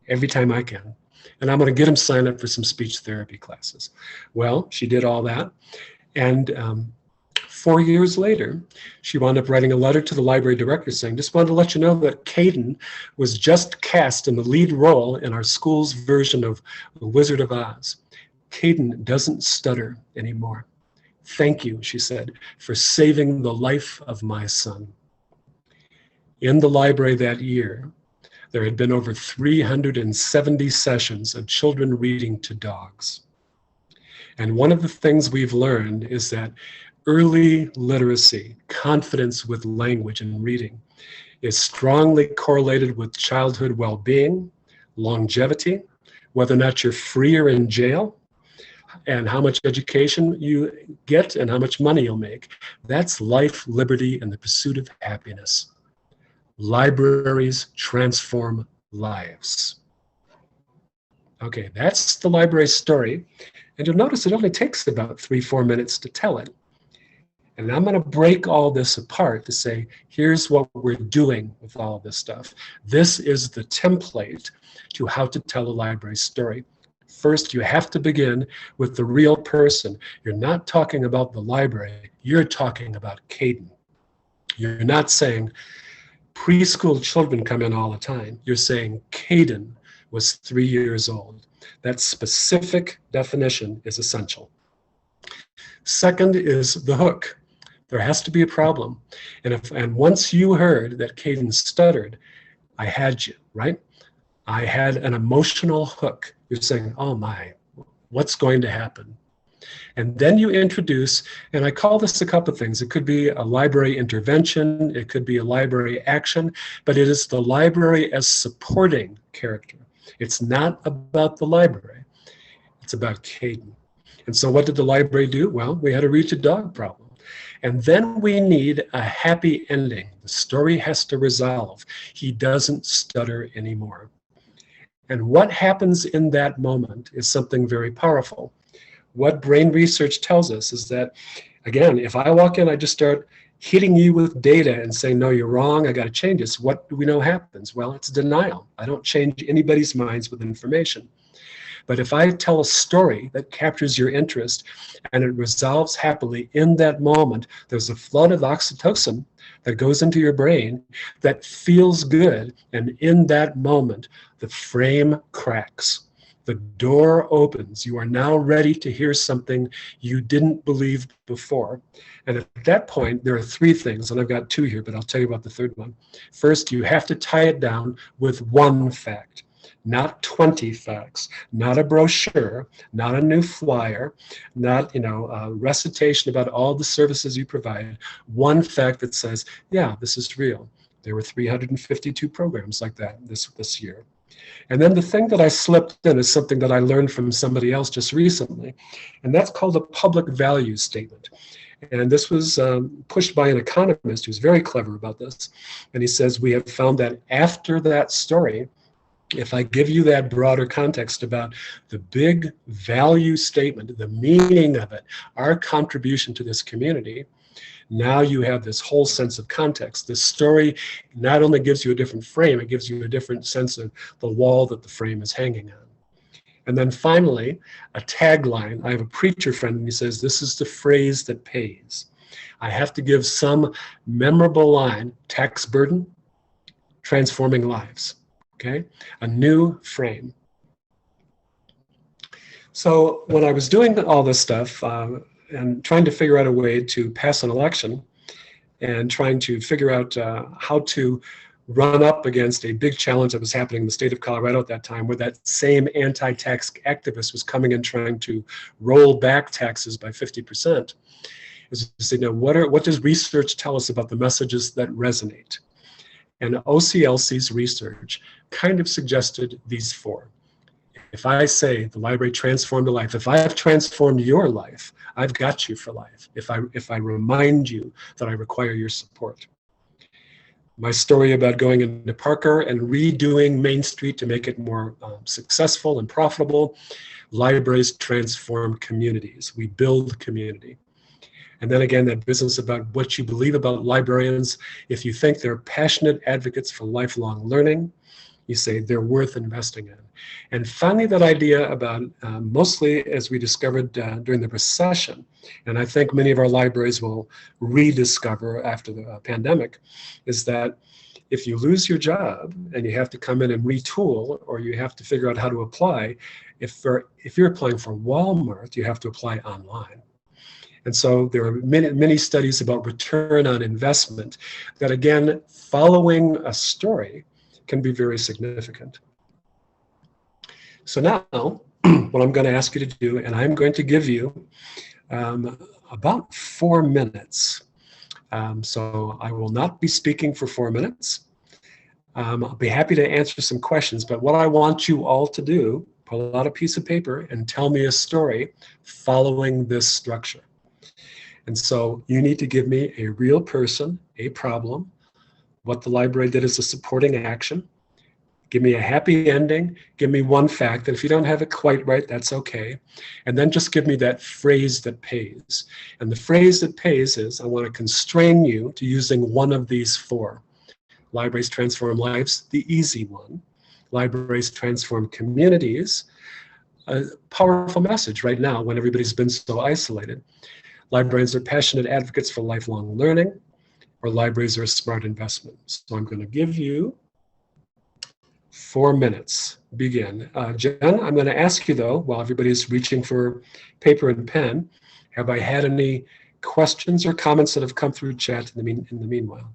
every time I can, and I'm going to get him signed up for some speech therapy classes." Well, she did all that, and 4 years later, she wound up writing a letter to the library director saying, "Just wanted to let you know that Caden was just cast in the lead role in our school's version of The Wizard of Oz. Caden doesn't stutter anymore. Thank you," she said, "for saving the life of my son." In the library that year, there had been over 370 sessions of children reading to dogs. And one of the things we've learned is that early literacy, confidence with language and reading, is strongly correlated with childhood well-being, longevity, whether or not you're free or in jail, and how much education you get and how much money you'll make. That's life, liberty, and the pursuit of happiness. Libraries transform lives. Okay, that's the library story. And you'll notice it only takes about 3-4 minutes to tell it. And I'm going to break all this apart to say, here's what we're doing with all of this stuff. This is the template to how to tell a library story. First, you have to begin with the real person. You're not talking about the library. You're talking about Caden. You're not saying preschool children come in all the time. You're saying Caden was 3 years old. That specific definition is essential. Second is the hook. There has to be a problem. And once you heard that Caden stuttered, I had you, right? I had an emotional hook. You're saying, oh my, what's going to happen? And then you introduce, and I call this a couple of things. It could be a library intervention. It could be a library action, but it is the library as supporting character. It's not about the library. It's about Caden. And so what did the library do? Well, we had a read to dog problem. And then we need a happy ending. The story has to resolve. He doesn't stutter anymore. And what happens in that moment is something very powerful. What brain research tells us is that, again, if I walk in, I just start hitting you with data and saying, no, you're wrong, I got to change this. What do we know happens? Well, it's denial. I don't change anybody's minds with information. But if I tell a story that captures your interest and it resolves happily in that moment, there's a flood of oxytocin that goes into your brain that feels good. And in that moment, the frame cracks. The door opens. You are now ready to hear something you didn't believe before. And at that point, there are three things, and I've got two here, but I'll tell you about the third one. First, you have to tie it down with one fact, not 20 facts, not a brochure, not a new flyer, not a recitation about all the services you provide. One fact that says, yeah, this is real. There were 352 programs like that this year. And then the thing that I slipped in is something that I learned from somebody else just recently, and that's called a public value statement. And this was pushed by an economist who's very clever about this. And he says, we have found that after that story, if I give you that broader context about the big value statement, the meaning of it, our contribution to this community, now you have this whole sense of context. This story not only gives you a different frame, it gives you a different sense of the wall that the frame is hanging on. And then finally, a tagline. I have a preacher friend and he says, this is the phrase that pays. I have to give some memorable line, tax burden, transforming lives, okay? A new frame. So when I was doing all this stuff, and trying to figure out a way to pass an election and trying to figure out how to run up against a big challenge that was happening in the state of Colorado at that time, where that same anti-tax activist was coming in trying to roll back taxes by 50%. Is to say, what does research tell us about the messages that resonate? And OCLC's research kind of suggested these four. If I say the library transformed a life, if I have transformed your life, I've got you for life. If I remind you that I require your support. My story about going into Parker and redoing Main Street to make it more successful and profitable. Libraries transform communities. We build community. And then again, that business about what you believe about librarians. If you think they're passionate advocates for lifelong learning, you say they're worth investing in. And finally, that idea about mostly, as we discovered during the recession, and I think many of our libraries will rediscover after the pandemic, is that if you lose your job and you have to come in and retool, or you have to figure out how to apply, if you're applying for Walmart, you have to apply online. And so there are many studies about return on investment that, again, following a story can be very significant. So now, what I'm going to ask you to do, and I'm going to give you about 4 minutes. So I will not be speaking for 4 minutes. I'll be happy to answer some questions, but what I want you all to do, pull out a piece of paper and tell me a story following this structure. And so you need to give me a real person, a problem, what the library did as a supporting action. Give me a happy ending, give me one fact, and if you don't have it quite right, that's okay. And then just give me that phrase that pays. And the phrase that pays is, I want to constrain you to using one of these four. Libraries transform lives, the easy one. Libraries transform communities, a powerful message right now when everybody's been so isolated. Librarians are passionate advocates for lifelong learning, or libraries are a smart investment. So I'm going to give you 4 minutes. Begin. Jen, I'm going to ask you though, while everybody's reaching for paper and pen, have I had any questions or comments that have come through chat in the meanwhile?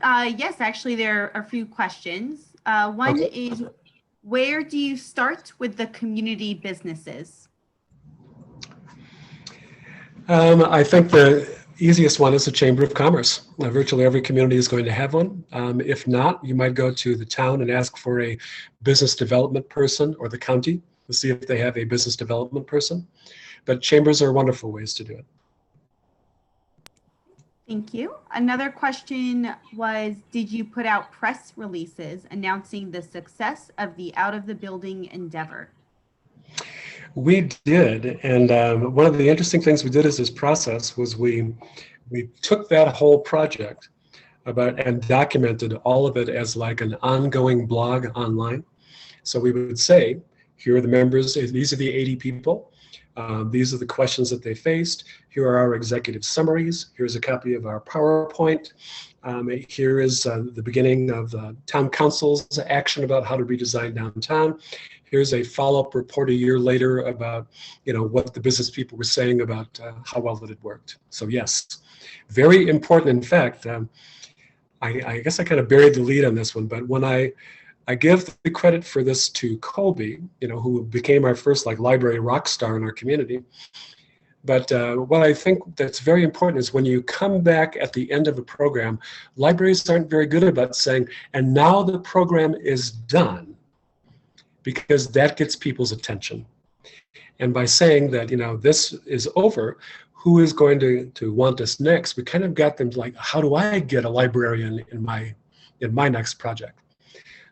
Yes, actually, there are a few questions. One is, where do you start with the community businesses? I think the easiest one is the Chamber of Commerce. Virtually every community is going to have one. If not, you might go to the town and ask for a business development person, or the county to see if they have a business development person. But chambers are wonderful ways to do it. Thank you. Another question was, did you put out press releases announcing the success of the Out of the Building endeavor? We did, and one of the interesting things we did as this process was we took that whole project and documented all of it as like an ongoing blog online. So we would say, here are the members, these are the 80 people. These are the questions that they faced. Here are our executive summaries. Here's a copy of our PowerPoint. Here is the beginning of the town council's action about how to redesign downtown. Here's a follow-up report a year later about, what the business people were saying about how well it had worked. So yes, very important. In fact, I guess I kind of buried the lead on this one, but when I give the credit for this to Colby, who became our first library rock star in our community. But what I think that's very important is when you come back at the end of a program, libraries aren't very good about saying, and now the program is done, because that gets people's attention. And by saying that, this is over, who is going to want us next? We kind of got them like, how do I get a librarian in my next project?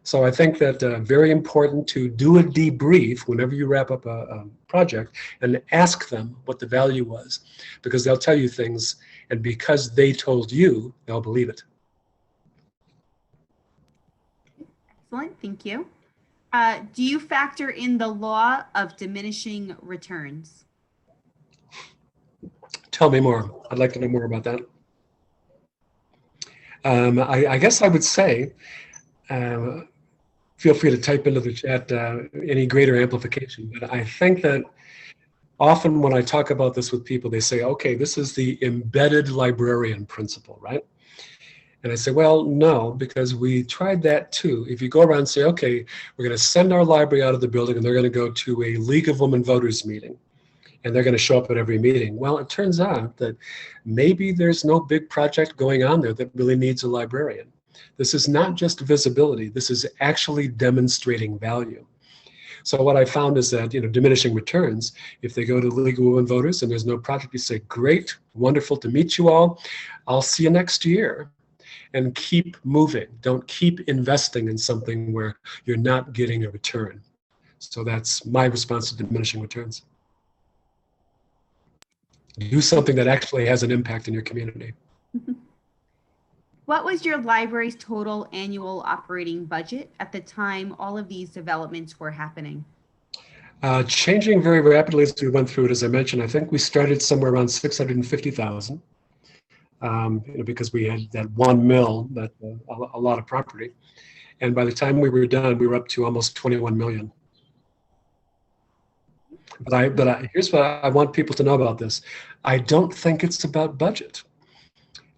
So I think that very important to do a debrief whenever you wrap up a project and ask them what the value was, because they'll tell you things, and because they told you, they'll believe it. Excellent, thank you. Do you factor in the law of diminishing returns? Tell me more. I'd like to know more about that. I guess I would say, feel free to type into the chat any greater amplification, but I think that often when I talk about this with people, they say, okay, this is the embedded librarian principle, right? And I say, well, no, because we tried that too. If you go around and say, okay, we're going to send our library out of the building and they're going to go to a League of Women Voters meeting, and they're going to show up at every meeting. Well, it turns out that maybe there's no big project going on there that really needs a librarian. This is not just visibility. This is actually demonstrating value. So what I found is that, diminishing returns, if they go to the League of Women Voters and there's no project, you say, great, wonderful to meet you all. I'll see you next year. And keep moving. Don't keep investing in something where you're not getting a return. So that's my response to diminishing returns. Do something that actually has an impact in your community. What was your library's total annual operating budget at the time all of these developments were happening? Changing very rapidly as we went through it. As I mentioned, I think we started somewhere around 650,000. Because we had that 1 mill, that a lot of property. And by the time we were done, we were up to almost 21 million. But here's what I want people to know about this. I don't think it's about budget.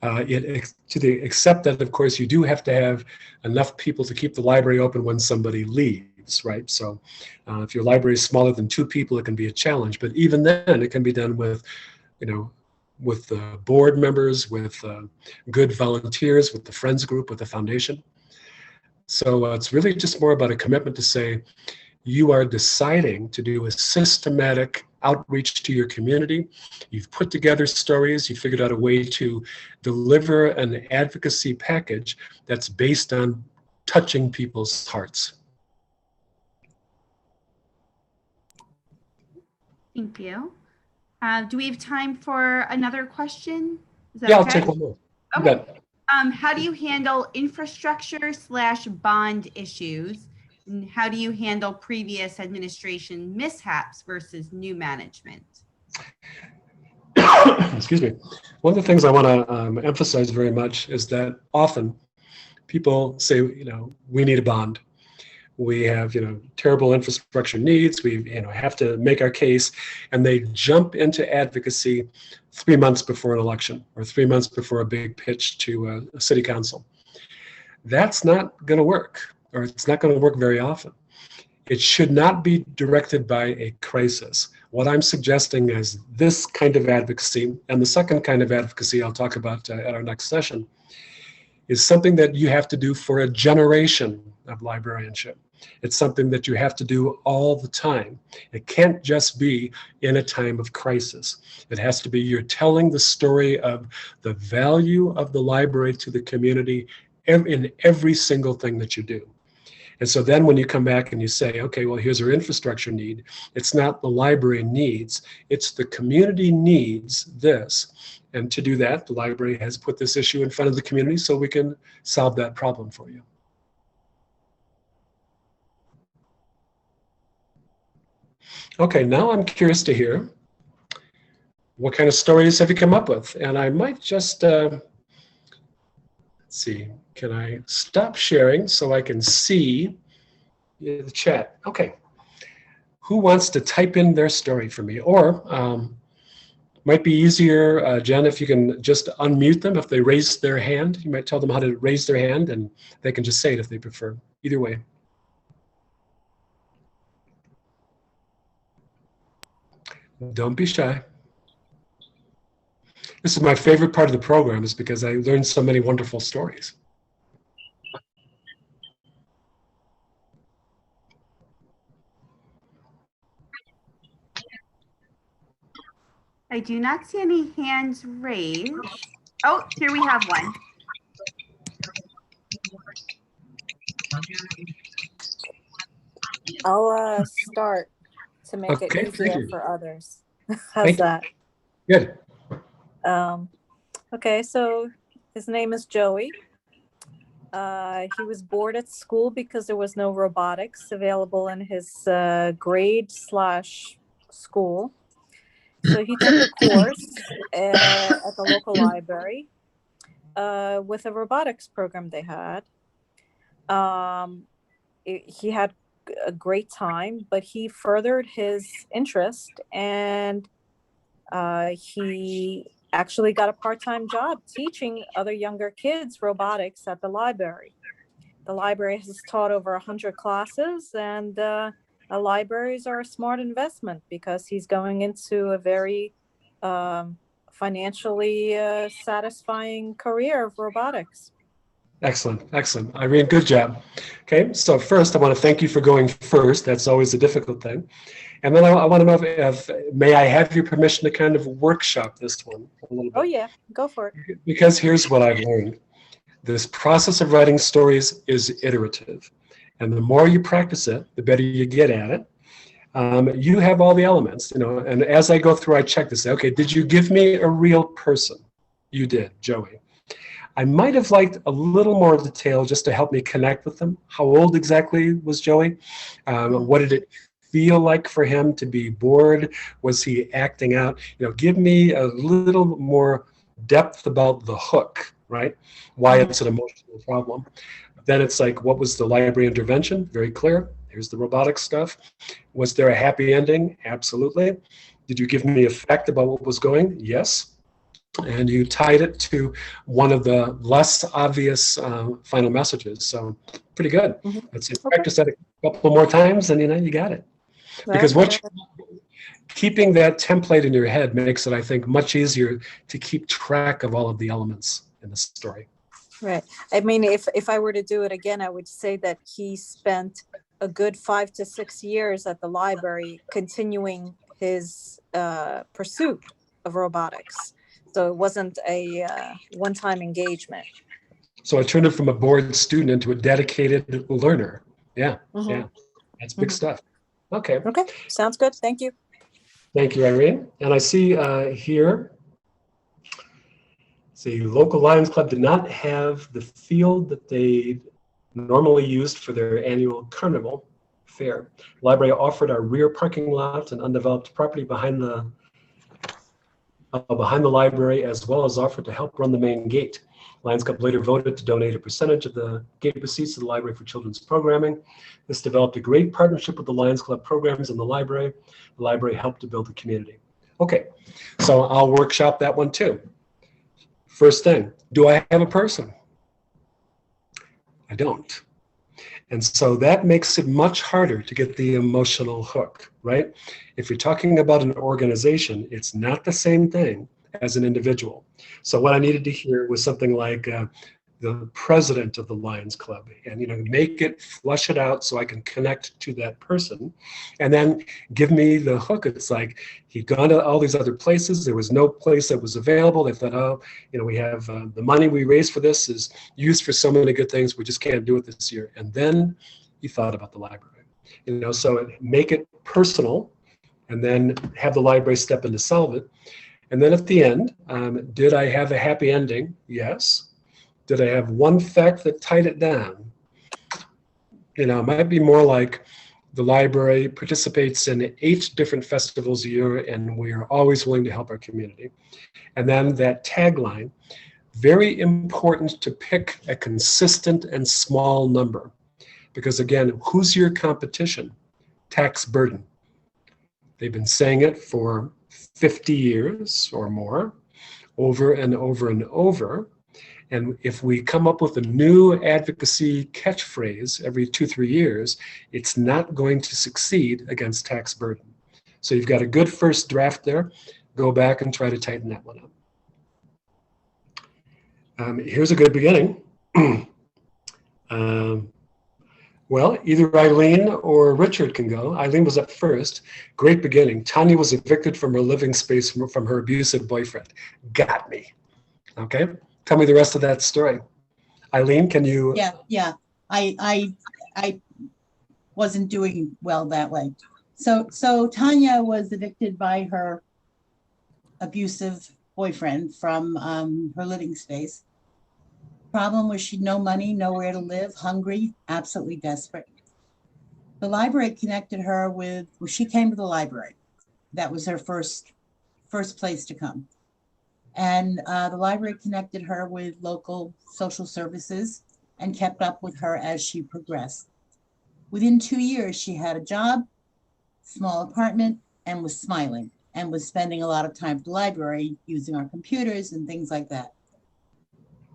Except that, of course, you do have to have enough people to keep the library open when somebody leaves, right? So if your library is smaller than 2 people, it can be a challenge. But even then, it can be done with, with board members, with good volunteers, with the Friends group, with the foundation. So it's really just more about a commitment to say, you are deciding to do a systematic outreach to your community. You've put together stories, you figured out a way to deliver an advocacy package that's based on touching people's hearts. Thank you. Do we have time for another question? Is that Yeah, okay? I'll take one more. Okay. How do you handle infrastructure/bond issues? And how do you handle previous administration mishaps versus new management? Excuse me. One of the things I want to emphasize very much is that often people say, we need a bond. We have, terrible infrastructure needs. We, have to make our case, and they jump into advocacy 3 months before an election or 3 months before a big pitch to a city council. That's not going to work, or it's not going to work very often. It should not be directed by a crisis. What I'm suggesting is this kind of advocacy, and the second kind of advocacy I'll talk about at our next session, is something that you have to do for a generation of librarianship. It's something that you have to do all the time. It can't just be in a time of crisis. It has to be you're telling the story of the value of the library to the community in every single thing that you do. And so then when you come back and you say, okay, well, here's our infrastructure need, it's not the library needs, it's the community needs this. And to do that, the library has put this issue in front of the community so we can solve that problem for you. Okay, now I'm curious to hear what kind of stories have you come up with? And I might just, let's see, can I stop sharing so I can see the chat? Okay, who wants to type in their story for me? Or might be easier, Jen, if you can just unmute them. If they raise their hand, you might tell them how to raise their hand and they can just say it if they prefer. Either way. Don't be shy. This is my favorite part of the program, is because I learned so many wonderful stories. I do not see any hands raised. Oh, here we have one. I'll start to make Okay, it thank easier you. for others. Thank How's you. that? Good. Okay, so his name is Joey. He was bored at school because there was no robotics available in his grade/school. So he took a course at the local library with a robotics program they had. He had a great time, but he furthered his interest and he actually got a part-time job teaching other younger kids robotics at the library. The library has taught over 100 classes, and libraries are a smart investment because he's going into a very financially satisfying career of robotics. Excellent, excellent. Irene, good job. Okay, so first I want to thank you for going first. That's always a difficult thing. And then I want to know if may I have your permission to kind of workshop this one a little bit? Oh yeah, go for it. Because here's what I've learned. This process of writing stories is iterative. And the more you practice it, the better you get at it. You have all the elements, and as I go through, I check to say, okay, did you give me a real person? You did, Joey. I might have liked a little more detail just to help me connect with them. How old exactly was Joey? What did it feel like for him to be bored? Was he acting out? Give me a little more depth about the hook, right? Why it's an emotional problem. Then it's like, what was the library intervention? Very clear. Here's the robotic stuff. Was there a happy ending? Absolutely. Did you give me a fact about what was going? Yes. And you tied it to one of the less obvious final messages. So pretty good. Let's say practice that a couple more times and you got it. Because keeping that template in your head makes it, I think, much easier to keep track of all of the elements in the story. Right. I mean, if I were to do it again, I would say that he spent a good 5 to 6 years at the library continuing his pursuit of robotics. So it wasn't a one-time engagement. So I turned it from a bored student into a dedicated learner. Yeah, yeah, that's big stuff. Okay. Okay, sounds good. Thank you. Thank you, Irene. And I see here, the local Lions Club did not have the field that they normally used for their annual carnival fair. The library offered our rear parking lot and undeveloped property behind the library, as well as offered to help run the main gate. Lions Club later voted to donate a percentage of the gate receipts to the library for children's programming. This developed a great partnership with the Lions Club programs and the library. The library helped to build a community. Okay, so I'll workshop that one too. First thing, do I have a person? I don't. And so that makes it much harder to get the emotional hook, right? If you're talking about an organization, it's not the same thing as an individual. So what I needed to hear was something like the president of the Lions Club, and make it, flush it out so I can connect to that person, and then give me the hook. It's like he'd gone to all these other places. There was no place that was available. They thought, we have the money we raised for this is used for so many good things. We just can't do it this year. And then he thought about the library, so make it personal, and then have the library step in to solve it. And then at the end, did I have a happy ending? Yes. Did I have one fact that tied it down? It might be more like, The library participates in 8 different festivals a year, and we are always willing to help our community. And then that tagline, very important to pick a consistent and small number. Because again, who's your competition? Tax burden. They've been saying it for 50 years or more, over and over and over. And if we come up with a new advocacy catchphrase every 2-3 years, it's not going to succeed against tax burden. So you've got a good first draft there. Go back and try to tighten that one up. Here's a good beginning. Well, either Eileen or Richard can go. Eileen was up first. Great beginning. Tanya was evicted from her living space from her abusive boyfriend. Got me. Okay. Tell me the rest of that story. Eileen, can you? Yeah. I wasn't doing well that way. So Tanya was evicted by her abusive boyfriend from her living space. Problem was she'd no money, nowhere to live, hungry, absolutely desperate. The library connected her with, well, she came to the library. That was her first place to come. And the library connected her with local social services and kept up with her as she progressed. Within 2 years, she had a job, small apartment, and was smiling and was spending a lot of time at the library using our computers and things like that.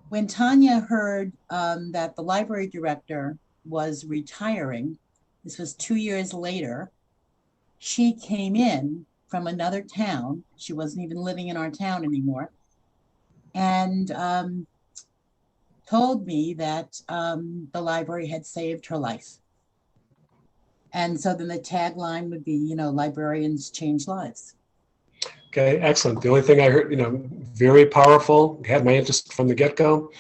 When Tanya heard that the library director was retiring, this was 2 years later, she came in from another town. She wasn't even living in our town anymore. And told me that the library had saved her life. And so then the tagline would be, librarians change lives. Okay, excellent. The only thing I heard, very powerful, had my interest from the get-go.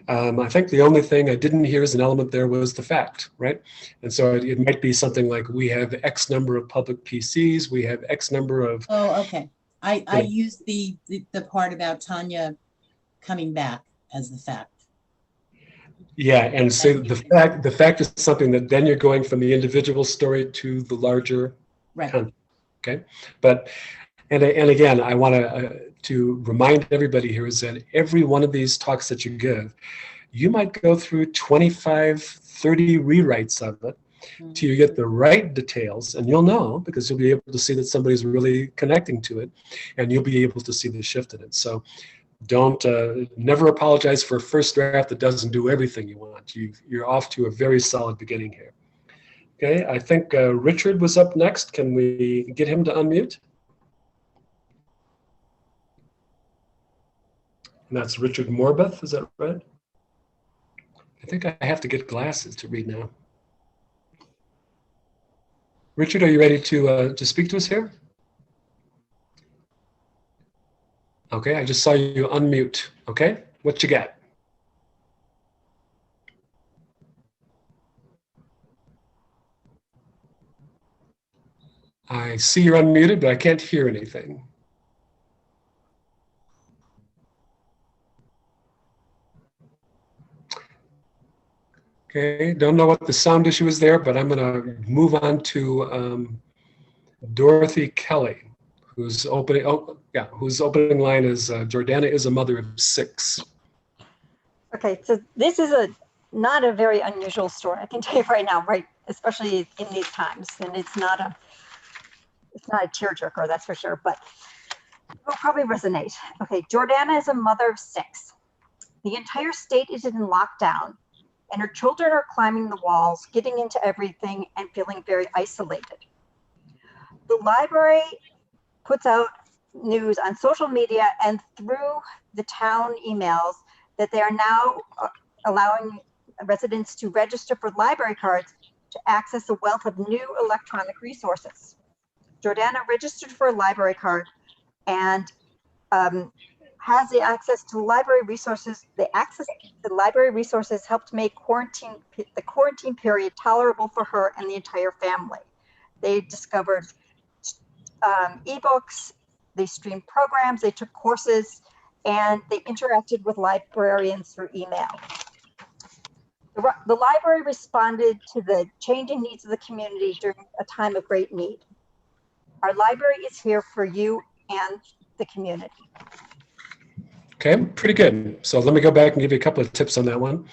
I think the only thing I didn't hear as an element there was the fact, right? And so it might be something like, we have X number of public PCs, we have X number of... Oh, okay. I used the part about Tanya coming back as the fact. Yeah, and so the fact is something that then you're going from the individual story to the larger content, okay? But, and again, I want to remind everybody here is that every one of these talks that you give, you might go through 25, 30 rewrites of it till you get the right details, and you'll know because you'll be able to see that somebody's really connecting to it, and you'll be able to see the shift in it. So don't never apologize for a first draft that doesn't do everything you want. You're off to a very solid beginning here. Okay, I think Richard was up next. Can we get him to unmute? And that's Richard Morbeth, is that right? I think I have to get glasses to read now. Richard, are you ready to speak to us here? Okay, I just saw you unmute. Okay, what you got? I see you're unmuted, but I can't hear anything. Okay, don't know what the sound issue is there, but I'm gonna move on to Dorothy Kelly, whose opening, whose opening line is Jordana is a mother of 6. Okay, so this is not a very unusual story. I can tell you right now, right, especially in these times, and it's not a tearjerker, that's for sure, but it will probably resonate. Okay, Jordana is a mother of 6. The entire state is in lockdown, and her children are climbing the walls, getting into everything, and feeling very isolated. The library puts out news on social media and through the town emails that they are now allowing residents to register for library cards to access a wealth of new electronic resources. Jordana registered for a library card and has the access to library resources. The access to the library resources helped make the quarantine period tolerable for her and the entire family. They discovered ebooks, they streamed programs, they took courses, and they interacted with librarians through email. The library responded to the changing needs of the community during a time of great need. Our library is here for you and the community. Okay, pretty good. So let me go back and give you a couple of tips on that one.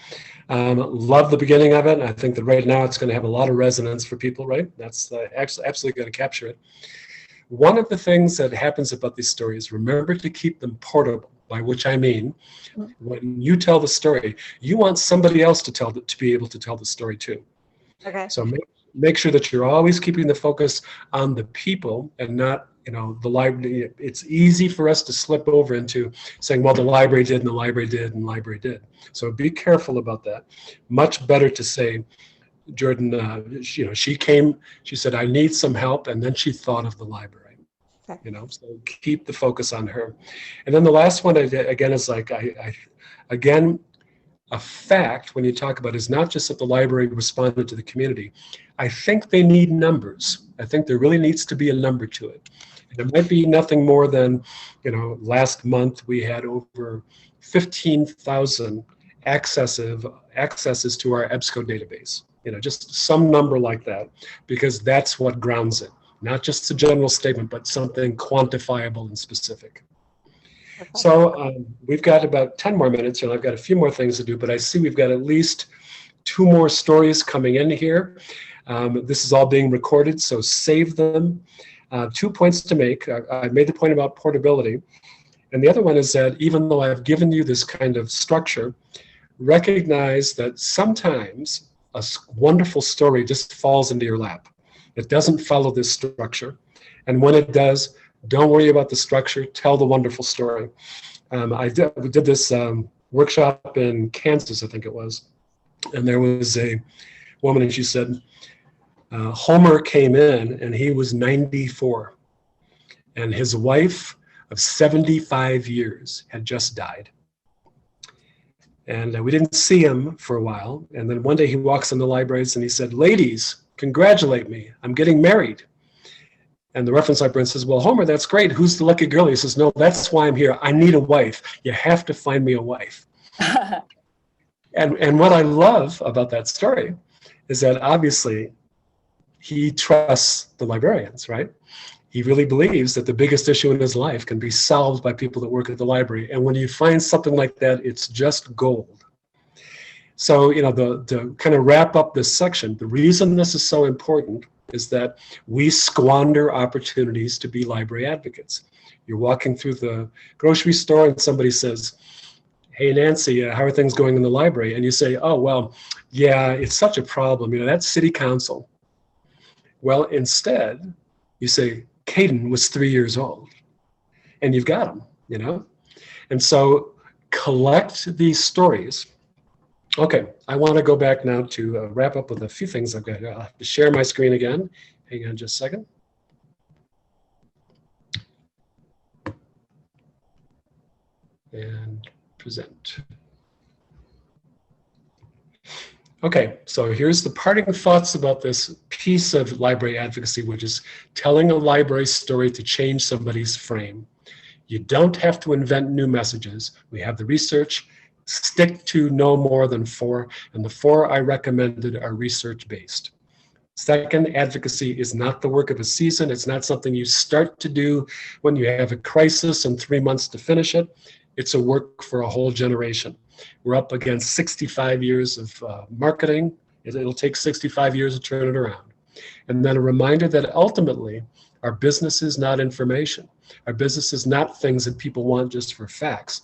Love the beginning of it. I think that right now it's going to have a lot of resonance for people, right? That's absolutely going to capture it. One of the things that happens about these stories, remember to keep them portable, by which I mean, when you tell the story, you want somebody else to be able to tell the story too. Okay. So make sure that you're always keeping the focus on the people and not, the library. It's easy for us to slip over into saying, well, the library did and the library did and the library did. So be careful about that. Much better to say, Jordan, she came, she said, I need some help. And then she thought of the library, Okay. So keep the focus on her. And then the last one, again, is like, again, a fact when you talk about is not just that the library responded to the community. I think they need numbers. I think there really needs to be a number to it. And it might be nothing more than, last month we had over 15,000 accesses to our EBSCO database. Just some number like that, because that's what grounds it. Not just a general statement, but something quantifiable and specific. So we've got about 10 more minutes, and I've got a few more things to do, but I see we've got at least 2 more stories coming in here. This is all being recorded, so save them. 2 points to make. I made the point about portability. And the other one is that even though I've given you this kind of structure, recognize that sometimes a wonderful story just falls into your lap. It doesn't follow this structure. And when it does, don't worry about the structure, tell the wonderful story. We did this workshop in Kansas, I think it was, and there was a woman and she said, Homer came in and he was 94 and his wife of 75 years had just died. And we didn't see him for a while. And then one day he walks in the libraries and he said, ladies, congratulate me, I'm getting married. And the reference librarian says, well, Homer, that's great. Who's the lucky girl? He says, no, that's why I'm here. I need a wife. You have to find me a wife. And what I love about that story is that obviously he trusts the librarians, right? He really believes that the biggest issue in his life can be solved by people that work at the library. And when you find something like that, it's just gold. So, to kind of wrap up this section, the reason this is so important is that we squander opportunities to be library advocates. You're walking through the grocery store and somebody says, hey, Nancy, how are things going in the library? And you say, oh, well, yeah, it's such a problem. That's city council. Well, instead, you say, Caden was 3 years old. And you've got him, And so collect these stories. Okay, I want to go back now to wrap up with a few things I've got here. I'll have to share my screen again. Hang on just a second. And present. Okay, so here's the parting thoughts about this piece of library advocacy, which is telling a library story to change somebody's frame. You don't have to invent new messages. We have the research. Stick to no more than 4, and the 4 I recommended are research-based. Second, advocacy is not the work of a season. It's not something you start to do when you have a crisis and 3 months to finish it. It's a work for a whole generation. We're up against 65 years of marketing. It'll take 65 years to turn it around. And then a reminder that ultimately, our business is not information. Our business is not things that people want just for facts.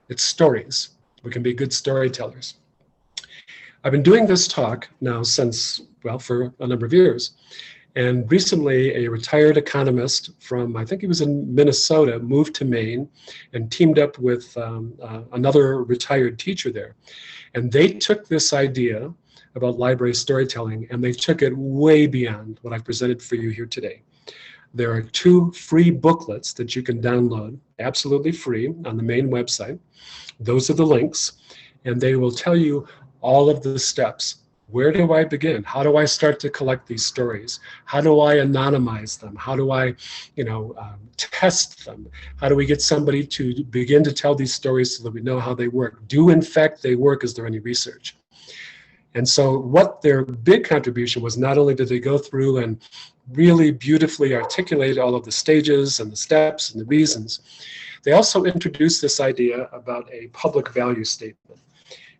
It's stories. We can be good storytellers. I've been doing this talk now since, for a number of years. And recently, a retired economist from, I think he was in Minnesota, moved to Maine and teamed up with another retired teacher there. And they took this idea about library storytelling and they took it way beyond what I've presented for you here today. There are 2 free booklets that you can download, absolutely free, on the main website. Those are the links, and they will tell you all of the steps. Where do I begin? How do I start to collect these stories? How do I anonymize them? How do I, test them? How do we get somebody to begin to tell these stories so that we know how they work? Do in fact they work? Is there any research? And so what their big contribution was, not only did they go through and really beautifully articulate all of the stages and the steps and the reasons, they also introduced this idea about a public value statement.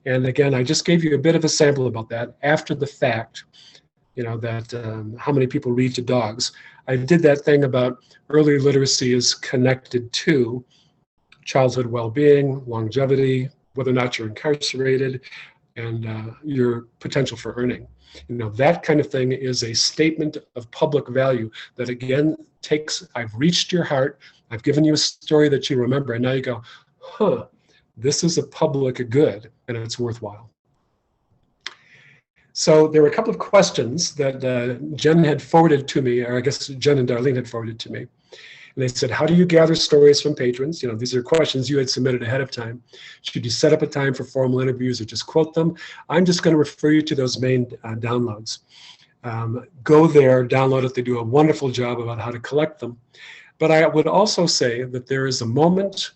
And again, I just gave you a bit of a sample about that after the fact, that how many people read to dogs. I did that thing about early literacy is connected to childhood well-being, longevity, whether or not you're incarcerated, and your potential for earning. That kind of thing is a statement of public value that, again, I've reached your heart, I've given you a story that you remember, and now you go, this is a public good, and it's worthwhile. So there were a couple of questions that Jen had forwarded to me, or I guess Jen and Darlene had forwarded to me. And they said, how do you gather stories from patrons? These are questions you had submitted ahead of time. Should you set up a time for formal interviews or just quote them? I'm just going to refer you to those main downloads. Go there, download it. They do a wonderful job about how to collect them. But I would also say that there is a moment,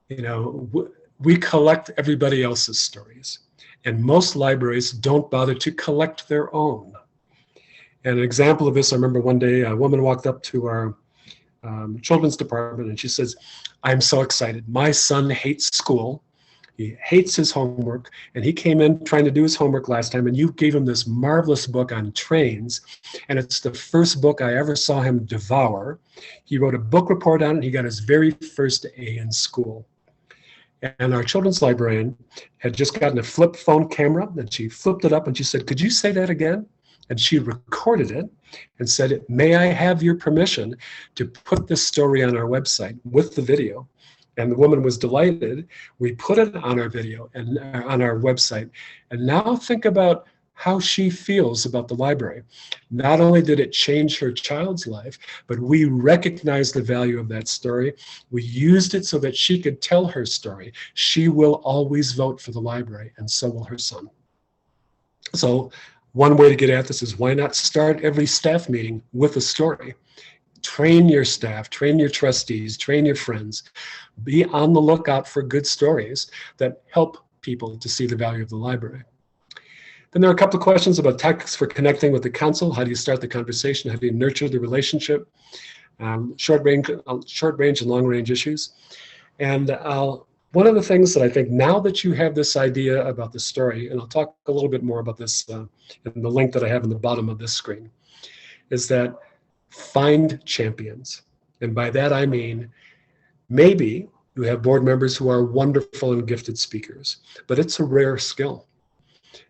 we collect everybody else's stories. And most libraries don't bother to collect their own. And an example of this, I remember one day a woman walked up to our children's department and she says, I'm so excited. My son hates school. He hates his homework. And he came in trying to do his homework last time, and you gave him this marvelous book on trains. And it's the first book I ever saw him devour. He wrote a book report on it. He got his very first A in school. And our children's librarian had just gotten a flip phone camera, and she flipped it up and she said, could you say that again? And she recorded it and said, may I have your permission to put this story on our website with the video? And the woman was delighted. We put it on our video and on our website. And now think about how she feels about the library. Not only did it change her child's life, but we recognized the value of that story. We used it so that she could tell her story. She will always vote for the library, and so will her son. So one way to get at this is, why not start every staff meeting with a story? Train your staff, train your trustees, train your friends. Be on the lookout for good stories that help people to see the value of the library. Then there are a couple of questions about tactics for connecting with the council. How do you start the conversation? How do you nurture the relationship? Short range and long range issues. And one of the things that I think, now that you have this idea about the story, and I'll talk a little bit more about this in the link that I have in the bottom of this screen, is that find champions. And by that I mean, maybe you have board members who are wonderful and gifted speakers, but it's a rare skill.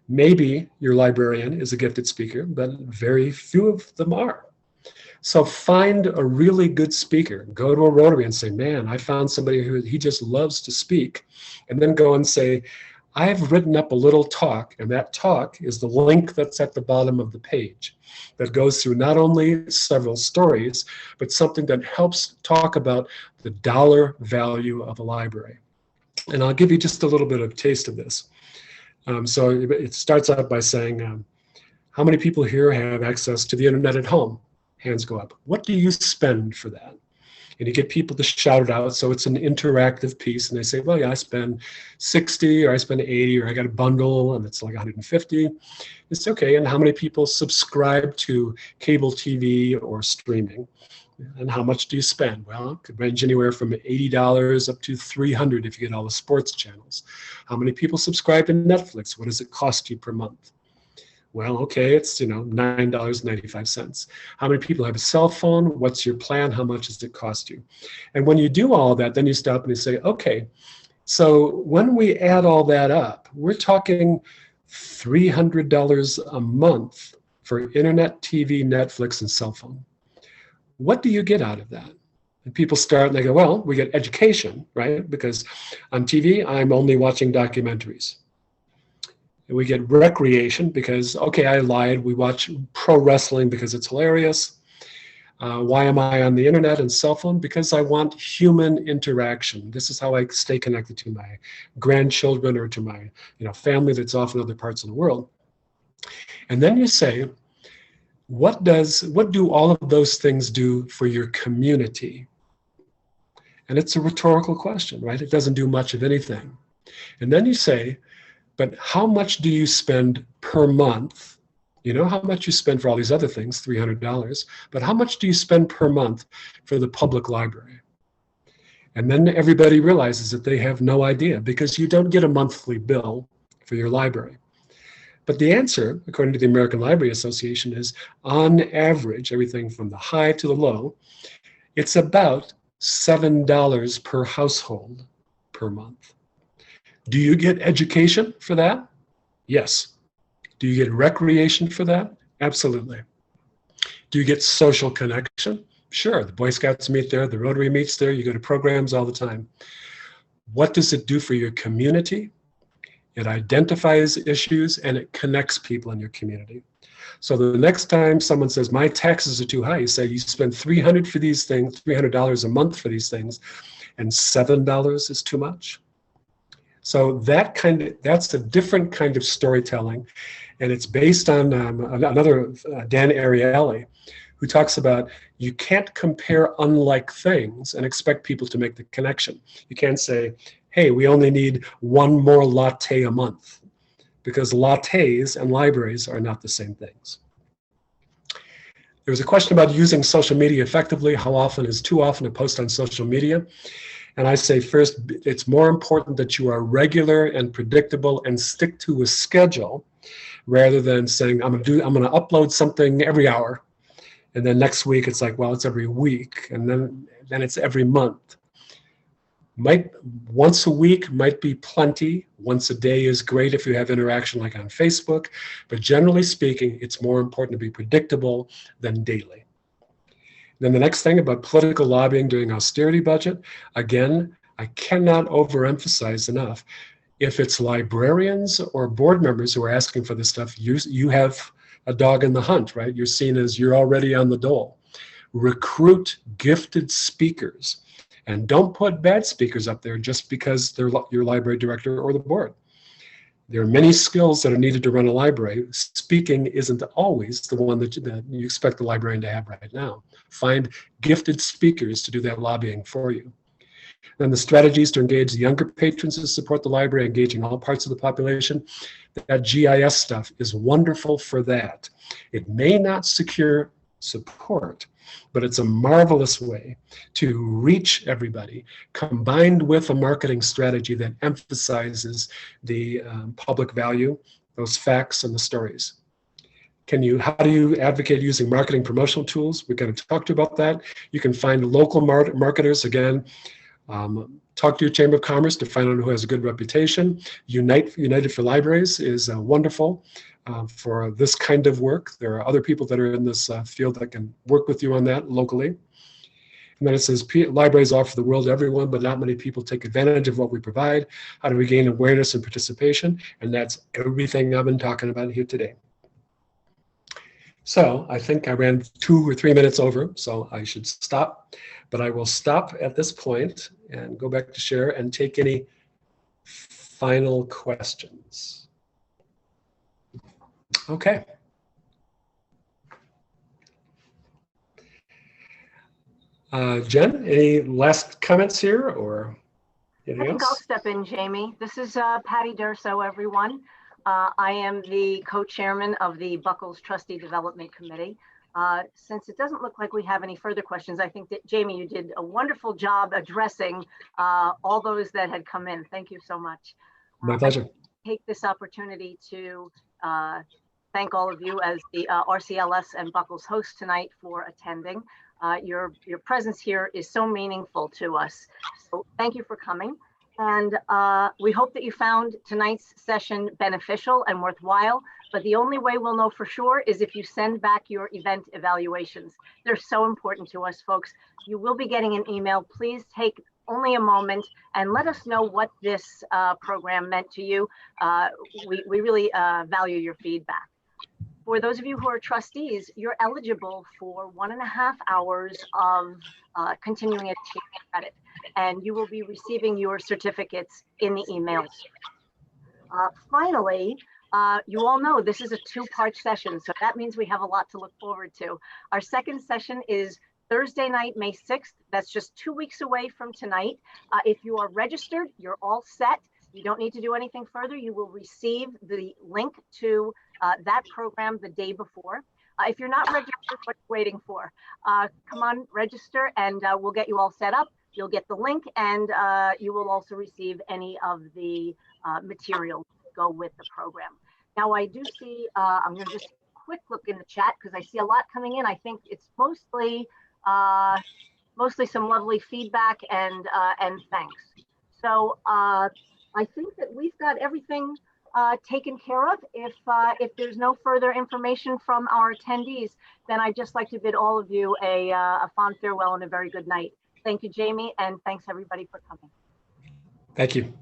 Maybe your librarian is a gifted speaker, but very few of them are. So find a really good speaker. Go to a Rotary and say, man, I found somebody who he just loves to speak. And then go and say, I've written up a little talk, and that talk is the link that's at the bottom of the page that goes through not only several stories, but something that helps talk about the dollar value of a library. And I'll give you just a little bit of a taste of this. So it starts out by saying, how many people here have access to the internet at home? Hands go up. What do you spend for that? And you get people to shout it out, so it's an interactive piece, and they say, well, yeah, I spend 60, or I spend 80, or I got a bundle, and it's like 150. It's okay, and how many people subscribe to cable TV or streaming? And how much do you spend? Well, it could range anywhere from $80 up to $300 if you get all the sports channels. How many people subscribe to Netflix? What does it cost you per month? Well, okay, it's $9.95. How many people have a cell phone? What's your plan? How much does it cost you? And when you do all that, then you stop and you say, okay, so when we add all that up, we're talking $300 a month for internet, TV, Netflix, and cell phone. What do you get out of that? And people start and they go, well, we get education, right? Because on TV, I'm only watching documentaries. And we get recreation because, okay, I lied. We watch pro wrestling because it's hilarious. Why am I on the internet and cell phone? Because I want human interaction. This is how I stay connected to my grandchildren or to my family that's off in other parts of the world. And then you say, what do all of those things do for your community? And it's a rhetorical question, right? It doesn't do much of anything. And then you say, but how much do you spend per month? You know how much you spend for all these other things, $300, but how much do you spend per month for the public library? And then everybody realizes that they have no idea because you don't get a monthly bill for your library. But the answer, according to the American Library Association, is on average, everything from the high to the low, it's about $7 per household per month. Do you get education for that? Yes. Do you get recreation for that? Absolutely. Do you get social connection? Sure, the Boy Scouts meet there, the Rotary meets there, you go to programs all the time. What does it do for your community? It identifies issues and it connects people in your community. So the next time someone says, my taxes are too high, you say, you spend $300 for these things, $300 a month for these things, and $7 is too much. So that's a different kind of storytelling. And it's based on another Dan Ariely, who talks about you can't compare unlike things and expect people to make the connection. You can't say, hey, we only need one more latte a month, because lattes and libraries are not the same things. There was a question about using social media effectively. How often is too often to post on social media? And I say first, it's more important that you are regular and predictable and stick to a schedule rather than saying, I'm going to upload something every hour. And then next week it's like, well, it's every week. And then it's every month. Once a week might be plenty. Once a day is great if you have interaction like on Facebook. But generally speaking, it's more important to be predictable than daily. Then the next thing about political lobbying during austerity budget, again, I cannot overemphasize enough. If it's librarians or board members who are asking for this stuff, you have a dog in the hunt, right? You're seen as you're already on the dole. Recruit gifted speakers. And don't put bad speakers up there just because they're your library director or the board. There are many skills that are needed to run a library. Speaking isn't always the one that you expect the librarian to have right now. Find gifted speakers to do that lobbying for you. Then the strategies to engage the younger patrons to support the library, engaging all parts of the population. That GIS stuff is wonderful for that. It may not secure support, but it's a marvelous way to reach everybody, combined with a marketing strategy that emphasizes the public value, those facts and the stories. How do you advocate using marketing promotional tools? We're going to talk to you about that. You can find local marketers, again, talk to your Chamber of Commerce to find out who has a good reputation. United for Libraries is wonderful for this kind of work. There are other people that are in this field that can work with you on that locally. And then it says, libraries offer the world to everyone, but not many people take advantage of what we provide. How do we gain awareness and participation? And that's everything I've been talking about here today. So I think I ran 2 or 3 minutes over, so I should stop. But I will stop at this point and go back to share and take any final questions. Okay. Jen, any last comments here or anything else? I think I'll step in, Jamie. This is Patty Durso, everyone. I am the co-chairman of the Buckles Trustee Development Committee. Since it doesn't look like we have any further questions, I think that, Jamie, you did a wonderful job addressing all those that had come in. Thank you so much. My pleasure. Take this opportunity to thank all of you as the RCLS and Buckles host tonight for attending. Your presence here is so meaningful to us. So thank you for coming. And we hope that you found tonight's session beneficial and worthwhile, but the only way we'll know for sure is if you send back your event evaluations. They're so important to us, folks. You will be getting an email. Please take only a moment and let us know what this program meant to you. We really value your feedback. For those of you who are trustees, you're eligible for 1.5 hours of continuing education credit, and you will be receiving your certificates in the emails. Finally, you all know this is a 2-part session, so that means we have a lot to look forward to. Our second session is Thursday night, May 6th. That's just 2 weeks away from tonight. If you are registered, you're all set. You don't need to do anything further. You will receive the link to that program the day before. If you're not registered, what are you waiting for? Come on, register, and we'll get you all set up. You'll get the link, and you will also receive any of the materials that go with the program. Now, I do see, I'm going to just quick look in the chat because I see a lot coming in. I think it's mostly some lovely feedback and thanks. So I think that we've got everything taken care of. If there's no further information from our attendees, then I'd just like to bid all of you a fond farewell and a very good night. Thank you, Jamie, and thanks everybody for coming. Thank you.